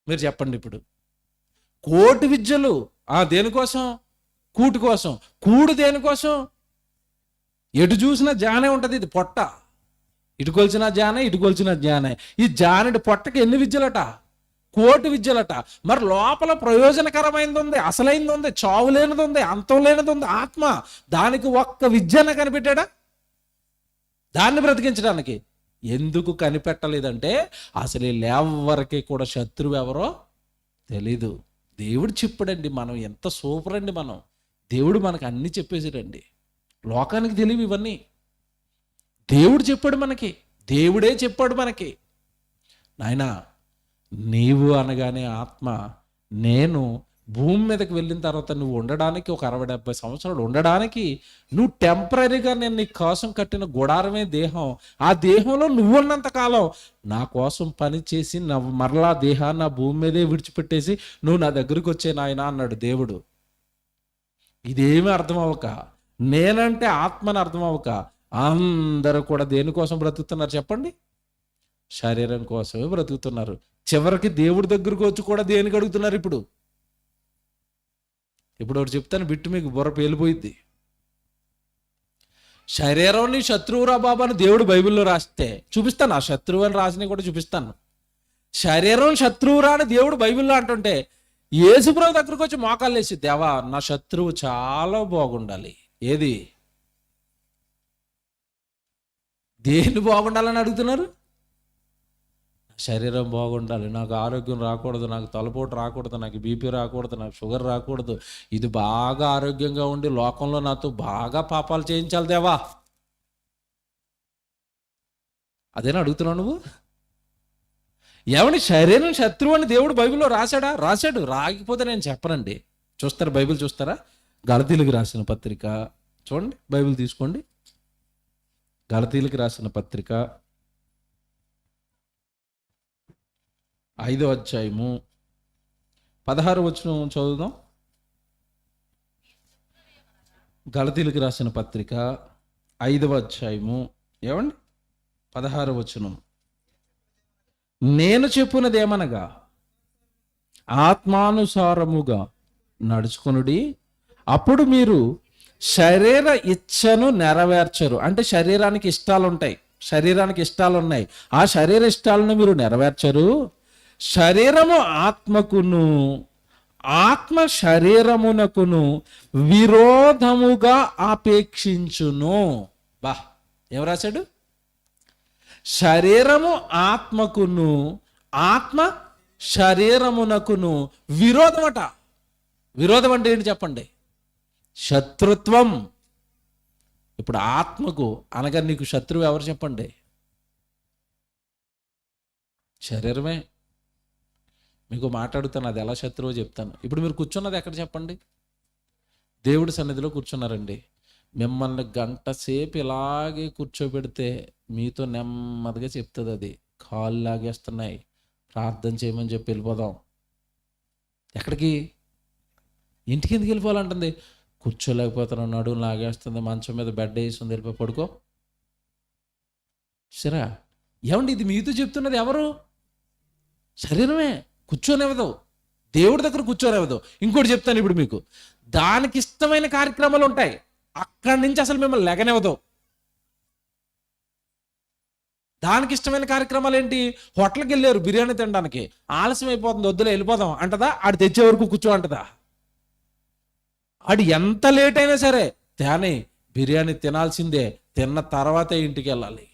S1: మీరు చెప్పండి. ఇప్పుడు కోటి విద్యలు దేనికోసం? కూటి కోసం. కూడు దేనికోసం? ఎటు చూసినా జానే ఉంటుంది. ఇది పొట్ట, ఇటు కొలిచిన జానే, ఇటు కొలిచిన జానే. ఈ జానడి పొట్టకి ఎన్ని విద్యలట? కోటి విద్యలట. మరి లోపల ప్రయోజనకరమైనది ఉంది, అసలైనది ఉంది, చావు లేనిది ఉంది, అంతం లేనిది ఉంది, ఆత్మ. దానికి ఒక్క విద్యను కనిపెట్టాడా దాన్ని బ్రతికించడానికి? ఎందుకు కనిపెట్టలేదంటే అసలు వీళ్ళెవ్వరికి కూడా శత్రువు ఎవరో తెలీదు. దేవుడు చెప్పాడండి. మనం ఎంత సూపర్ అండి. దేవుడు మనకు అన్ని చెప్పేసాడండి. లోకానికి తెలియవు ఇవన్నీ. దేవుడు చెప్పాడు మనకి, దేవుడే చెప్పాడు మనకి. నాయనా, నీవు అనగానే ఆత్మ, నేను భూమి మీదకి వెళ్ళిన తర్వాత నువ్వు ఉండడానికి ఒక 60-70 సంవత్సరాలు ఉండడానికి నువ్వు టెంపరీగా నేను నీ కోసం కట్టిన గుడారమే దేహం. ఆ దేహంలో నువ్వు ఉన్నంత కాలం నా కోసం పని చేసి మరలా దేహాన్ని నా భూమి మీదే విడిచిపెట్టేసి నువ్వు నా దగ్గరికి వచ్చే నాయనా అన్నాడు దేవుడు. ఇదేమీ అర్థం అవ్వక, నేనంటే ఆత్మని అర్థం అవ్వక అందరూ కూడా దేనికోసం బ్రతుకుతున్నారు చెప్పండి? శరీరం కోసమే బ్రతుకుతున్నారు. చివరికి దేవుడి దగ్గరకు వచ్చి కూడా దేనికి అడుగుతున్నారు? ఇప్పుడు ఒకటి చెప్తాను, బిట్టు మీకు బుర్ర పేలిపోయిద్ది. శరీరం నీ శత్రువురా బాబా అని దేవుడు బైబిల్లో రాస్తే చూపిస్తాను. ఆ శత్రువు అని రాసినవి కూడా చూపిస్తాను. శరీరం శత్రువురా అని దేవుడు బైబిల్లో అంటుంటే యేసుప్రభు దగ్గరకు వచ్చి మోకాళ్ళు వేసి, దేవా నా శత్రువు చాలా బాగుండాలి. ఏది? దేన్ని బాగుండాలని అడుగుతున్నారు? శరీరం బాగుండాలి, నాకు ఆరోగ్యం రాకూడదు, నాకు తలపోటు రాకూడదు, నాకు బీపీ రాకూడదు, నాకు షుగర్ రాకూడదు, ఇది బాగా ఆరోగ్యంగా ఉండి లోకంలో నాతో బాగా పాపాలు చేయించాలి దేవా. అదేనా అడుగుతున్నావు నువ్వు? ఎవని శరీరం శత్రువు అని దేవుడు బైబిల్లో రాశాడు. రాకపోతే నేను చెప్పనండి. చూస్తారా? బైబిల్ చూస్తారా? గలతీలకు రాసిన పత్రిక చూడండి, బైబిల్ తీసుకోండి. గలతీలకు రాసిన పత్రిక 5వ అధ్యాయము 16వ వచనం చదువుదాం. గలతీలకు రాసిన పత్రిక 5వ అధ్యాయము 16వ వచనం. నేను చెప్పున్నదేమనగా ఆత్మానుసారముగా నడుచుకొనుడి, అప్పుడు మీరు శరీర ఇచ్ఛను నెరవేర్చరు. అంటే శరీరానికి ఇష్టాలు ఉంటాయి, శరీరానికి ఇష్టాలు ఉన్నాయి. ఆ శరీర ఇష్టాలను మీరు నెరవేర్చరు. శరీరము ఆత్మకును, ఆత్మ శరీరమునకును విరోధముగా ఆపేక్షించును. ఏం రాశాడు? శరీరము ఆత్మకును, ఆత్మ శరీరమునకును విరోధమట. విరోధం అంటే ఏంటి చెప్పండి? శత్రుత్వం. ఇప్పుడు ఆత్మకు అనగా నీకు శత్రువు ఎవరు చెప్పండి? శరీరమే. మీకు మాట్లాడుతాను, అది ఎలా శత్రువో చెప్తాను. ఇప్పుడు మీరు కూర్చున్నది ఎక్కడ చెప్పండి? దేవుడి సన్నిధిలో కూర్చున్నారండి. మిమ్మల్ని గంట సేపు ఇలాగే కూర్చోబెడితే మీతో నెమ్మదిగా చెప్తుంది. అది కాళ్ళు లాగేస్తున్నాయి, ప్రార్థన చేయమని చెప్పి వెళ్ళిపోదాం. ఎక్కడికి? ఇంటికి ఎందుకు వెళ్ళిపోవాలంటుంది? కూర్చోలేకపోతున్నాను, నడుము లాగేస్తుంది, మంచం మీద బెడ్ వేస్తుంది, వెళ్ళిపోయి పడుకో. సరే ఏమండి, ఇది మీతో చెప్తున్నది ఎవరు? శరీరమే. కూర్చోనివ్వదు, దేవుడి దగ్గర కూర్చోనివ్వదు. ఇంకోటి చెప్తాను ఇప్పుడు మీకు, దానికి ఇష్టమైన కార్యక్రమాలు ఉంటాయి, అక్కడి నుంచి అసలు మిమ్మల్ని లెగనివ్వదు. దానికి ఇష్టమైన కార్యక్రమాలు ఏంటి? హోటల్కి వెళ్ళారు బిర్యానీ తినడానికి, ఆలస్యం అయిపోతుంది, వద్దులే వెళ్ళిపోదాం అంటదా? ఆడు తెచ్చే వరకు కూర్చో అంటదా? ఆడు ఎంత లేట్ అయినా సరే తేనే బిర్యానీ తినాల్సిందే, తిన్న తర్వాతే ఇంటికి వెళ్ళాలి.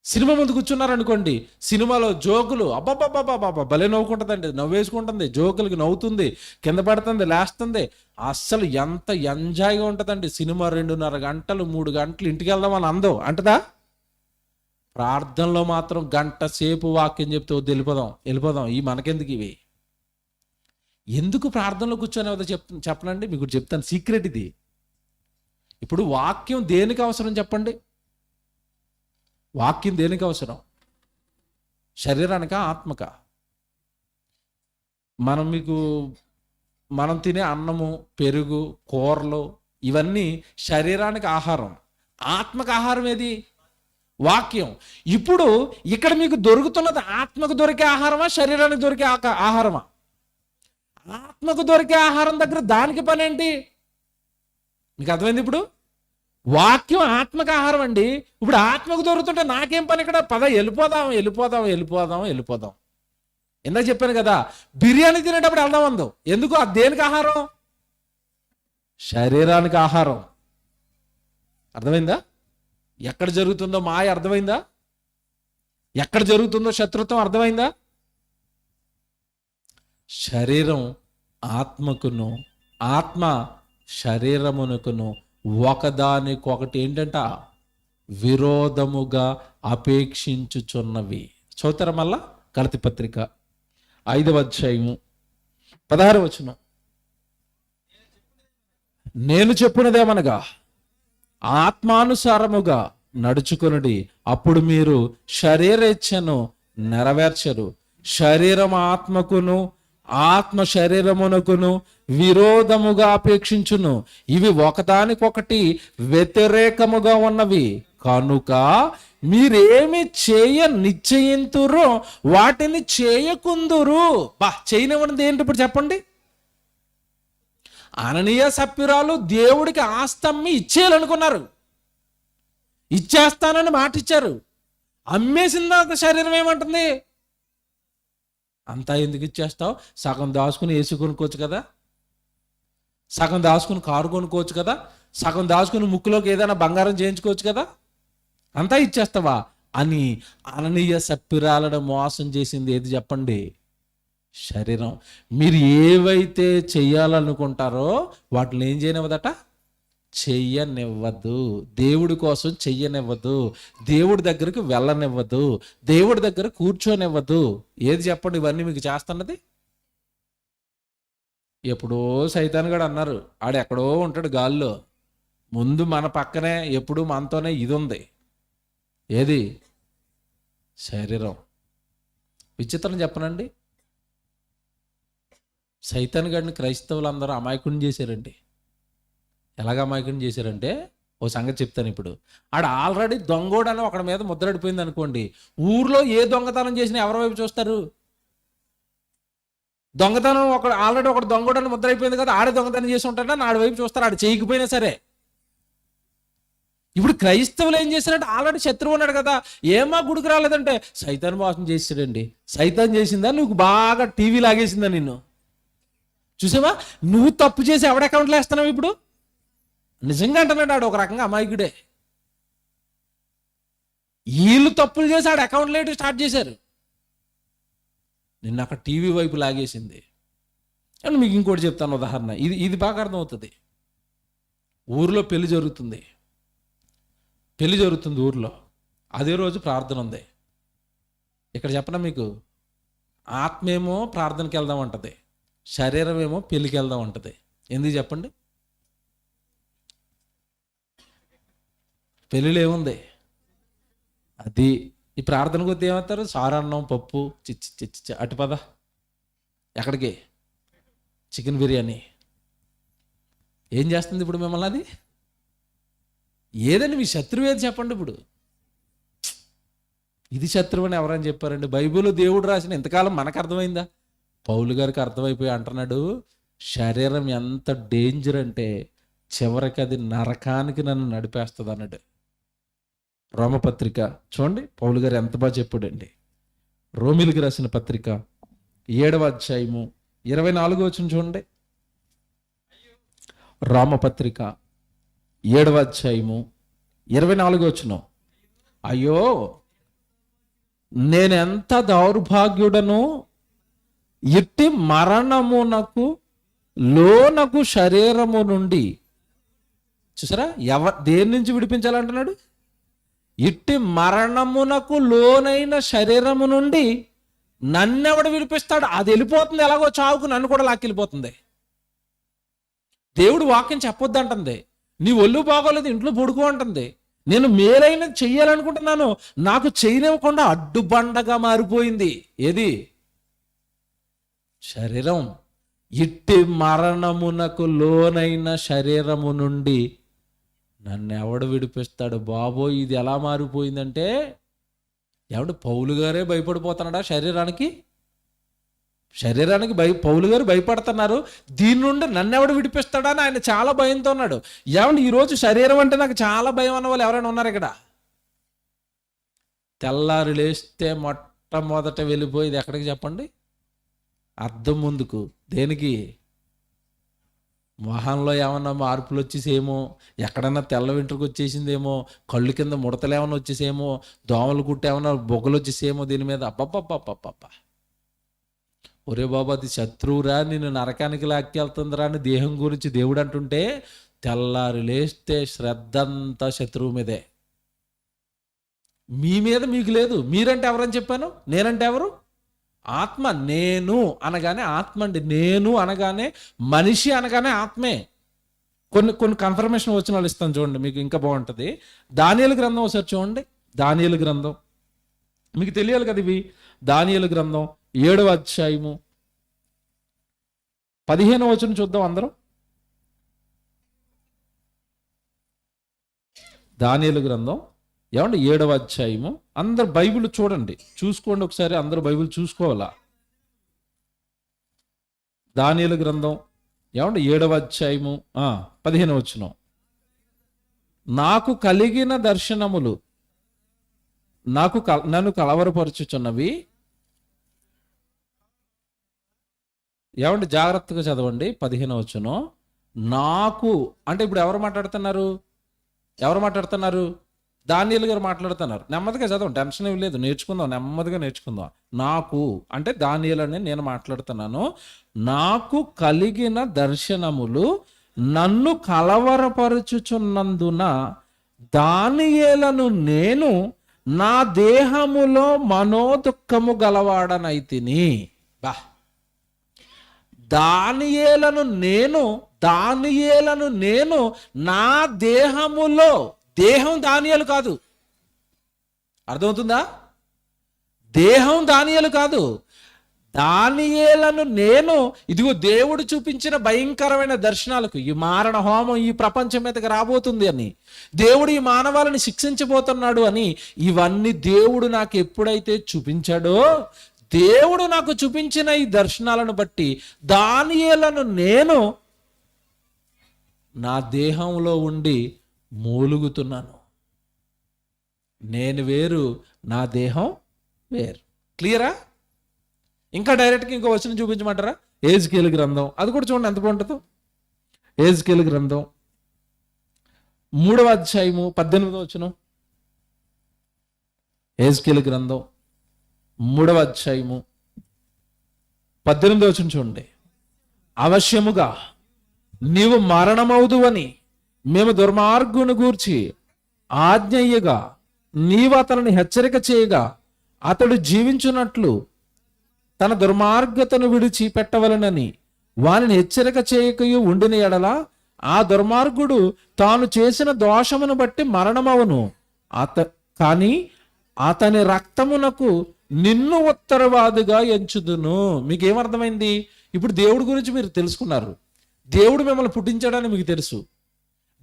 S1: సినిమా ముందు కూర్చున్నారనుకోండి, సినిమాలో జోకులు అబ్బాబ్బాబ్బాబ్బా భలే నవ్వుకుంటుందండి, నవ్వేసుకుంటుంది, జోకులకి నవ్వుతుంది, కింద పడుతుంది, లేస్తుంది. అస్సలు ఎంత ఎంజాయ్గా ఉంటుందండి సినిమా. 2.5 గంటలు 3 గంటలు ఇంటికి వెళ్దామని అందో అంటదా? ప్రార్థనలో మాత్రం గంట సేపు వాక్యం చెప్తే వద్దు, వెళ్ళిపోదాం ఈ మనకెందుకు ఇవి? ఎందుకు ప్రార్థనలో కూర్చొని వద్ద చెప్పనండి, మీకు చెప్తాను సీక్రెట్ ఇది. ఇప్పుడు వాక్యం దేనికి అవసరం చెప్పండి? వాక్యం దేనికి అవసరం? శరీరానికా, ఆత్మకా? మనం తినే అన్నము, పెరుగు, కూరలు ఇవన్నీ శరీరానికి ఆహారం. ఆత్మకు ఆహారం ఏది? వాక్యం. ఇప్పుడు ఇక్కడ మీకు దొరుకుతున్నది ఆత్మకు దొరికే ఆహారమా, శరీరానికి దొరికే ఆహారమా? ఆత్మకు దొరికే ఆహారం దగ్గర దానికి పని ఏంటి? మీకు అర్థమైంది? ఇప్పుడు వాక్యం ఆత్మకు ఆహారం అండి. ఇప్పుడు ఆత్మకు దొరుకుతుంటే నాకేం పని ఇక్కడ? పద వెళ్ళిపోదాం. ఇందాక చెప్పాను కదా, బిర్యానీ తినేటప్పుడు వెళ్దాం అందో. ఎందుకు? అది దేనికి ఆహారం? శరీరానికి ఆహారం. అర్థమైందా? ఎక్కడ జరుగుతుందో మాయ అర్థమైందా? ఎక్కడ జరుగుతుందో శత్రుత్వం అర్థమైందా? శరీరం ఆత్మకును, ఆత్మ శరీరమునకును ఒకదానికొకటి ఏంటంట? విరోధముగా అపేక్షించుచున్నవి. చదువుతారా మళ్ళా? గలతీ పత్రిక 5వ అధ్యాయము 16వ వచనం. నేను చెప్పున్నదేమనగా ఆత్మానుసారముగా నడుచుకొనుడి, అప్పుడు మీరు శరీరేచ్ఛను నెరవేర్చరు. శరీరం ఆత్మకును, ఆత్మ శరీరమునకును విరోధముగా అపేక్షించును. ఇవి ఒకదానికొకటి వ్యతిరేకముగా ఉన్నవి. కనుక మీరేమి నిశ్చయింతురో వాటిని చేయకుందురు. చేయనివ్వనిది ఏంటి ఇప్పుడు చెప్పండి? అననీయ సప్పిరాలు దేవుడికి ఆస్తమ్మి ఇచ్చేయాలనుకున్నారు, ఇచ్చేస్తానని మాట ఇచ్చారు. అమ్మేసిన శరీరం ఏమంటుంది? అంతా ఎందుకు ఇచ్చేస్తావు? సగం దాచుకుని ఏసు కొనుక్కోవచ్చు కదా, సగం దాచుకుని కారు కొనుక్కోవచ్చు కదా, సగం దాచుకుని ముక్కులోకి ఏదైనా బంగారం చేయించుకోవచ్చు కదా, అంతా ఇచ్చేస్తావా అని అననీయ సప్పిరాలను మోసం చేసింది ఏది చెప్పండి? శరీరం. మీరు ఏవైతే చెయ్యాలనుకుంటారో వాటిని ఏం చేయనివ్వదట? చెయ్యనివ్వదు. దేవుడి కోసం చెయ్యనివ్వదు, దేవుడి దగ్గరికి వెళ్ళనివ్వదు, దేవుడి దగ్గర కూర్చోనివ్వదు. ఏది చెప్పండి? ఇవన్నీ మీకు చేస్తున్నది. ఎప్పుడో సైతాన్ గడు అన్నారు, ఆడు ఎక్కడో ఉంటాడు గాల్లో, ముందు మన పక్కనే ఎప్పుడు మనతోనే ఇది ఉంది. ఏది? శరీరం. విచిత్రం చెప్పనండి, సైతాన్ గడిని క్రైస్తవులు అందరూ అమాయకుని చేశారండి. ఎలాగ అమాయకుని చేశారంటే ఓ సంగతి చెప్తాను ఇప్పుడు. ఆడ ఆల్రెడీ దొంగోడని ఒకడి మీద ముద్రడిపోయింది అనుకోండి, ఊర్లో ఏ దొంగతనం చేసినా ఎవరి వైపు చూస్తారు? దొంగతనం ఆల్రెడీ ఒకడు దొంగోడని ముద్ర అయిపోయింది కదా, ఆడే దొంగతనం చేసి ఉంటాడని ఆడి వైపు చూస్తారు, ఆడు చేయకపోయినా సరే. ఇప్పుడు క్రైస్తవులు ఏం చేశారంటే, ఆల్రెడీ శత్రువు ఉన్నాడు కదా, ఏమా గుడికి రాలేదంటే సైతాన్ మోసం చేసాడండి. సైతాన్ చేసిందా? నువ్వు బాగా టీవీ లాగేసిందా నిన్ను? చూసావా? నువ్వు తప్పు చేసి ఎవడ అకౌంట్లో వేస్తున్నావు ఇప్పుడు? నిజంగా అంటున్నాడు, ఆడు ఒక రకంగా అమాయకుడే. వీళ్ళు తప్పులు చేసి ఆడు అకౌంట్లో స్టార్ట్ చేశారు, నిన్న అక్కడ టీవీ వైపు లాగేసింది. అని మీకు ఇంకోటి చెప్తాను ఉదాహరణ, ఇది బాగా అర్థమవుతుంది. ఊర్లో పెళ్లి జరుగుతుంది ఊర్లో. అదే రోజు ప్రార్థన ఉంది. ఇక్కడ చెప్పనా మీకు, ఆత్మేమో ప్రార్థనకి వెళ్దాం అంటది, శరీరం ఏమో పెళ్ళికి వెళ్దాం అంటది. ఎందుకు చెప్పండి? పెళ్ళిలో ఏముంది? అది ఈ ప్రార్థన కొద్ది ఏమవుతారు? సారన్నం పప్పు చిచ్చి చిచ్చి అటు పద ఎక్కడికి, చికెన్ బిర్యానీ. ఏం చేస్తుంది ఇప్పుడు మిమ్మల్ని అది? ఏదండి మీ శత్రువు ఏది చెప్పండి ఇప్పుడు? ఇది శత్రువు అని ఎవరని చెప్పారండి? బైబిల్లో దేవుడు రాసిన ఇంతకాలం మనకు అర్థమైందా? పౌలు గారికి అర్థమైపోయి అంటున్నాడు, శరీరం ఎంత డేంజర్ అంటే చివరికి అది నరకానికి నన్ను నడిపేస్తుంది అన్నాడు. రోమపత్రిక చూడండి, పౌలు గారు ఎంత బాగా చెప్పాడండి. రోమిలికి రాసిన పత్రిక 7వ అధ్యాయము 24వ వచనం చూడండి. రోమపత్రిక 7వ అధ్యాయము 24వ వచనం. అయ్యో నేనెంత దౌర్భాగ్యుడను, ఇట్టి మరణమునకు లోనకు శరీరము నుండి. చూసారా, దేని నుంచి విడిపించాలంటున్నాడు? ఇట్టి మరణమునకు లోనైన శరీరము నుండి నన్నెవడు విడిపిస్తాడు? అది వెళ్ళిపోతుంది ఎలాగో, చావుకు నన్ను కూడా లాక్కెళ్ళిపోతుంది. దేవుడు వాక్యం చెప్పొద్దు అంటుంది. నీ ఒళ్ళు బాగోలేదు, ఇంట్లో పడుకో అంటుంది. నేను మేలైనది చెయ్యాలనుకుంటున్నాను, నాకు చేయనివ్వకుండా అడ్డుబండగా మారిపోయింది. ఏది? శరీరం. ఇట్టి మరణమునకు లోనైన శరీరము నుండి నన్ను ఎవడు విడిపిస్తాడు? బాబోయ్, ఇది ఎలా మారిపోయిందంటే, ఎవడు పౌలు గారే భయపడిపోతున్నాడా శరీరానికి? పౌలు గారు భయపడుతున్నారు. దీని నుండి నన్ను ఎవడు విడిపిస్తాడా అని ఆయన చాలా భయంతో ఉన్నాడు. ఏమంటే ఈరోజు శరీరం అంటే నాకు చాలా భయం అన్న వాళ్ళు ఎవరైనా ఉన్నారు ఇక్కడ? తెల్లారి లేస్తే మొట్టమొదట వెళ్ళిపోయేది ఎక్కడికి చెప్పండి? అద్దం ముందుకు. దేనికి? మొహంలో ఏమన్నా మార్పులు వచ్చేసేమో, ఎక్కడన్నా తెల్ల వెంట్రుకు వచ్చేసిందేమో, కళ్ళు కింద ముడతలు ఏమన్నా వచ్చేసేమో, దోమలు కుట్టి ఏమన్నా బొగ్గలు వచ్చేసేమో దీని మీద. అబ్బబ్బబ్బబ్బబ్బ, ఒరే బాబు, అది శత్రువురా, నిన్ను నరకానికి లాక్కెళ్తుందిరా అని దేహం గురించి దేవుడు అంటుంటే, తెల్లారి లేస్తే శ్రద్ధ అంతా శత్రువు మీదే. మీ మీద మీకు లేదు. మీరంటే ఎవరని చెప్పాను? నేనంటే ఎవరు? ఆత్మ. నేను అనగానే ఆత్మ అండి. నేను అనగానే మనిషి అనగానే ఆత్మే. కొన్ని కన్ఫర్మేషన్ వచ్చిన వాళ్ళు ఇస్తాను చూడండి, మీకు ఇంకా బాగుంటుంది. దానియేలు గ్రంథం ఒకసారి చూడండి. దానియేలు గ్రంథం మీకు తెలియాలి కదా ఇవి. దానియేలు గ్రంథం 7వ అధ్యాయము 15వ వచనం చూద్దాం అందరం. దానియేలు గ్రంథం 7వ అధ్యాయము. అందరు బైబిల్ చూడండి, చూసుకోండి ఒకసారి. అందరూ బైబిల్ చూసుకోవాలా. దానియేలు గ్రంథం 7వ అధ్యాయము 15వ వచనం. నాకు కలిగిన దర్శనములు నన్ను కలవరపరుచుచున్నవి. జాగ్రత్తగా చదవండి 15వ వచనం. నాకు అంటే ఇప్పుడు ఎవరు మాట్లాడుతున్నారు? దానియేలు గారు మాట్లాడుతున్నారు. నెమ్మదిగా చదవండి, టెన్షన్ ఏమి లేదు, నేర్చుకుందాం, నెమ్మదిగా నేర్చుకుందాం. నాకు అంటే దానియేలు అని నేను మాట్లాడుతున్నాను. నాకు కలిగిన దర్శనములు నన్ను కలవరపరుచుచున్నందున దానియేలను నేను నా దేహములో మనోదుఃఖము గలవాడనైతిని. దానియేలను నేను నా దేహములో, దేహం దానియేలు కాదు. అర్థమవుతుందా? దేహం దానియేలు కాదు. దానియేలను నేను, ఇదిగో దేవుడు చూపించిన భయంకరమైన దర్శనాలకు, ఈ మారణ హోమం ఈ ప్రపంచం మీదకి రాబోతుంది అని, దేవుడు ఈ మానవాళిని శిక్షించబోతున్నాడు అని, ఇవన్నీ దేవుడు నాకు ఎప్పుడైతే చూపించాడో, దేవుడు నాకు చూపించిన ఈ దర్శనాలను బట్టి దానియేలను నేను నా దేహంలో ఉండి మూలుగుతున్నాను. నేను వేరు, నా దేహం వేరు. క్లియరా? ఇంకా డైరెక్ట్గా ఇంకో వచనం చూపించమంటారా? యెహెజ్కేలు గ్రంథం, అది కూడా చూడండి ఎంత బాగుంటుందో. యెహెజ్కేలు గ్రంథం 3వ అధ్యాయము 18వ వచనం. యెహెజ్కేలు గ్రంథం 3వ అధ్యాయము 18వ వచనం చూడండి. అవశ్యముగా నీవు మరణమవుదువని మేము దుర్మార్గుని గూర్చి ఆజ్ఞయ్యగా నీవు అతనిని హెచ్చరిక చేయగా, అతడు జీవించున్నట్లు తన దుర్మార్గతను విడిచి పెట్టవలనని వానిని హెచ్చరిక చేయకయు ఉండిన ఎడల ఆ దుర్మార్గుడు తాను చేసిన దోషమును బట్టి మరణమవును. కానీ అతని రక్తమునకు నిన్ను ఉత్తరవాదిగా ఎంచుదును. మీకు ఏమర్థమైంది? ఇప్పుడు దేవుడి గురించి మీరు తెలుసుకున్నారు. దేవుడు మిమ్మల్ని పుట్టించాడని మీకు తెలుసు.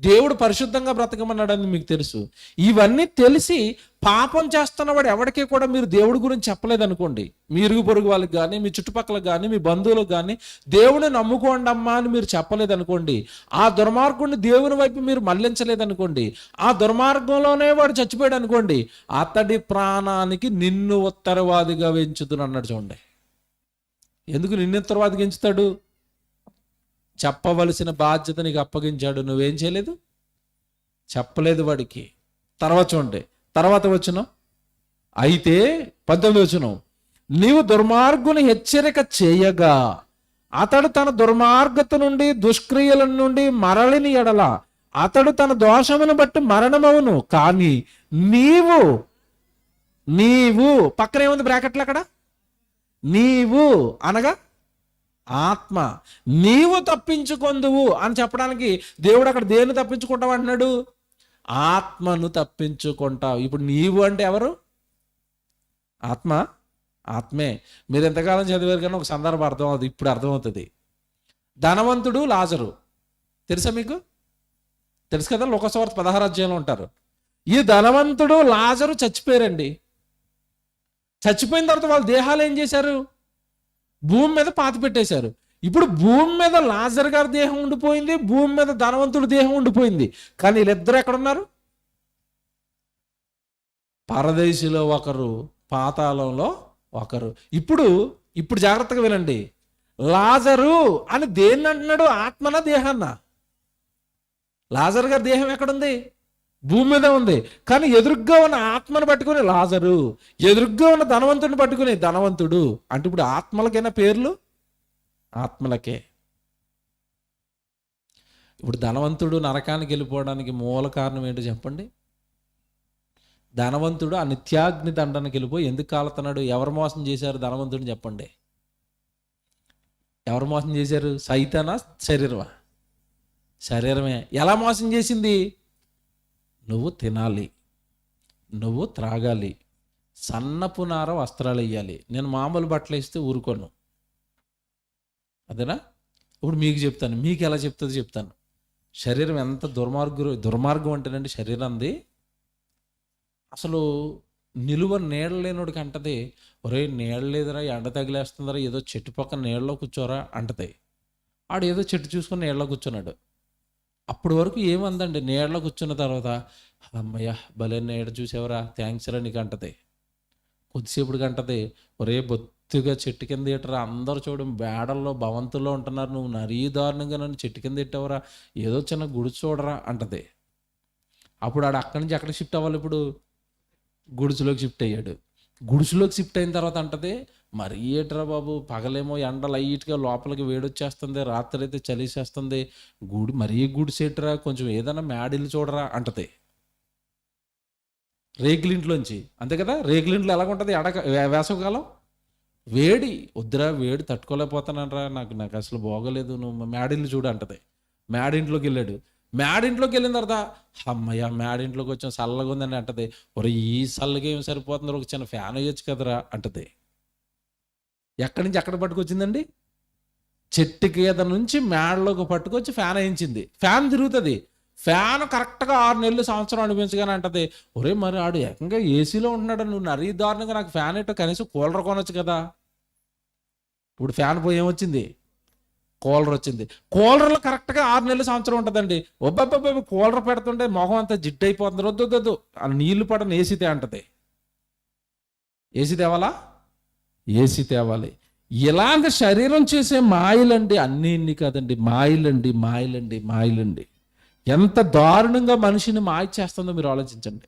S1: దేవుడు పరిశుద్ధంగా బ్రతకమన్నాడని మీకు తెలుసు. ఇవన్నీ తెలిసి పాపం చేస్తున్నవాడు ఎవరికీ కూడా మీరు దేవుడి గురించి చెప్పలేదనుకోండి, మీ ఇరుగు పొరుగు వాళ్ళకి కానీ, మీ చుట్టుపక్కల కానీ, మీ బంధువులకు కానీ దేవుడిని నమ్ముకోండి అమ్మా అని మీరు చెప్పలేదనుకోండి, ఆ దుర్మార్గుడిని దేవుని వైపు మీరు మళ్లించలేదనుకోండి, ఆ దుర్మార్గంలోనే వాడు చచ్చిపోయాడు అనుకోండి, అతడి ప్రాణానికి నిన్ను ఉత్తరవాదిగా ఎంచుదును అన్నాడు. చూడండి, ఎందుకు నిన్ను ఉత్తరవాదిగా ఎంచుతాడు? చెప్పవలసిన బాధ్యత నీకు అప్పగించాడు, నువ్వేం చేయలేదు, చెప్పలేదు వాడికి. తర్వాత చూడండి, తర్వాత వచనం, అయితే 19వ వచనం, నీవు దుర్మార్గుని హెచ్చరిక చేయగా అతడు తన దుర్మార్గత నుండి దుష్క్రియల నుండి మరలిని ఎడల అతడు తన దోషమును బట్టి మరణమవును. కానీ నీవు పక్కన ఏముంది బ్రాకెట్లు అక్కడ? నీవు అనగా ఆత్మ, నీవు తప్పించుకొందువు అని చెప్పడానికి దేవుడు అక్కడ దేన్ని తప్పించుకుంటావు అంటున్నాడు? ఆత్మను తప్పించుకుంటావు. ఇప్పుడు నీవు అంటే ఎవరు? ఆత్మే. మీరు ఎంతకాలం చదివారు కానీ ఒక సందర్భం అర్థం అవుతుంది, ఇప్పుడు అర్థమవుతుంది. ధనవంతుడు లాజరు తెలుసా మీకు? తెలుసు కదా, లోకసువార్త 16వ అధ్యాయంలో ఉంటారు. ఈ ధనవంతుడు లాజరు చచ్చిపోయారండి. చచ్చిపోయిన తర్వాత వాళ్ళ దేహాలు ఏం చేశారు? భూమి మీద పాతి పెట్టేశారు. ఇప్పుడు భూమి మీద లాజర్ గారి దేహం ఉండిపోయింది, భూమి మీద ధనవంతుడి దేహం ఉండిపోయింది. కానీ వీళ్ళిద్దరు ఎక్కడున్నారు? పరదేశిలో ఒకరు, పాతాళంలో ఒకరు. ఇప్పుడు జాగ్రత్తగా వినండి, లాజరు అని దేన్ని అంటున్నాడు? ఆత్మనా దేహాన్నా? లాజర్ గారి దేహం ఎక్కడుంది? భూమి మీద ఉంది. కానీ ఎదురుగ్గా ఉన్న ఆత్మను పట్టుకుని లాజరు, ఎదురుగ్గా ఉన్న ధనవంతుడిని పట్టుకుని ధనవంతుడు. అంటే ఇప్పుడు ఆత్మలకైనా పేర్లు? ఆత్మలకే. ఇప్పుడు ధనవంతుడు నరకానికి వెళ్ళిపోవడానికి మూల కారణం ఏంటో చెప్పండి? ధనవంతుడు ఆ నిత్యాగ్ని దండానికి వెళ్ళిపోయి ఎందుకు కాలుతున్నాడు? ఎవరు మోసం చేశారు ధనవంతుడిని చెప్పండి? ఎవరు మోసం చేశారు? సైతానా, శరీరమా? శరీరమే. ఎలా మోసం చేసింది? నువ్వు తినాలి, నువ్వు త్రాగాలి, సన్నపు నార వస్త్రాలు వేయాలి, నేను మామూలు బట్టలు వేస్తే ఊరుకోను. అదేనా? ఇప్పుడు మీకు చెప్తాను, మీకు ఎలా చెప్తుందో చెప్తాను. శరీరం ఎంత దుర్మార్గం అంటేనండి, శరీరంది అసలు నిలువ నీడ లేనోడికి అంటది, ఒరే నీడ లేదురా, ఎండ తగిలేస్తుందరా, ఏదో చెట్టు పక్కన నీళ్ళలో కూర్చోరా అంటది. ఆడు ఏదో చెట్టు చూసుకొని నీళ్ళలో కూర్చున్నాడు. అప్పటి వరకు ఏమందండి, నీడలో కూర్చున్న తర్వాత అమ్మయ్య భలే నీడ చూసేవరా, థ్యాంక్స్ రా నీకు అంటది. కొద్దిసేపుడికి అంటది, ఒరే బొత్తుగా చెట్టు కింద ఇట్టరా, అందరూ చూడడం బేడల్లో భవంతుల్లో ఉంటున్నారు, నువ్వు నరీ దారుణంగా నన్ను చెట్టు కింద ఇట్టవరా, ఏదో చిన్న గుడి చూడరా అంటది. అప్పుడు ఆడు అక్కడి నుంచి ఎక్కడికి షిఫ్ట్ అవ్వాలి? ఇప్పుడు గుడిసులోకి షిఫ్ట్ అయ్యాడు. గుడిసులోకి షిఫ్ట్ అయిన తర్వాత అంటది, మరి ఏట్రా బాబు, పగలేమో ఎండ లైట్గా లోపలికి వేడొచ్చేస్తుంది, రాత్రి అయితే చలిసేస్తుంది, మరీ గుడిసేట్రా, కొంచెం ఏదైనా మేడిల్లు చూడరా అంటది. రేకులింట్లోంచి, అంతే కదా, రేకులింట్లో ఎలాగుంటుంది వేసవకాలం? వేడి వద్దురా, వేడి తట్టుకోలేకపోతానరా, నాకు అసలు బాగోలేదు, నువ్వు మేడిల్లు చూడు అంటది. మేడింట్లోకి వెళ్ళాడు. మేడింట్లోకి వెళ్ళిన తర్వాత అమ్మయ్య మేడింట్లోకి వచ్చాం, చల్లగా ఉందని అంటది. ఒరే ఈ చల్లగా ఏం సరిపోతుంది, ఒక చిన్న ఫ్యాన్ వేయచ్చు కదరా అంటది. ఎక్కడి నుంచి ఎక్కడ పట్టుకొచ్చిందండి? చెట్టు కింద నుంచి మేడలోకి పట్టుకొచ్చి ఫ్యాన్ వేయించింది. ఫ్యాన్ తిరుగుతుంది. ఫ్యాన్ కరెక్ట్గా 6 నెలలు సంవత్సరం అనిపించగానే అంటది, ఒరే మరి ఆడు ఏకంగా ఏసీలో ఉంటున్నాడు, నువ్వు నరీ దారుణంగా నాకు ఫ్యాన్ ఏంటో కనీసం కూలర్ కొనొచ్చు కదా. ఇప్పుడు ఫ్యాన్ పోయి ఏమొచ్చింది? కూలర్ వచ్చింది. కూలర్లో కరెక్ట్గా 6 నెలలు సంవత్సరం ఉంటుందండి. ఒబ్బబ్బబ్బ కూలర్ పెడుతుంటే మొహం అంతా జిడ్డు అయిపోతుంది, వద్దు ఆ నీళ్లు పడని ఏసీ అంటది. ఏసీ తేవాలా? ఏసీ తేవాలి. ఇలాంటి శరీరం చేసే మాయలండి, అన్నీ కాదండి, మాయలండి. ఎంత దారుణంగా మనిషిని మాయ చేస్తుందో మీరు ఆలోచించండి.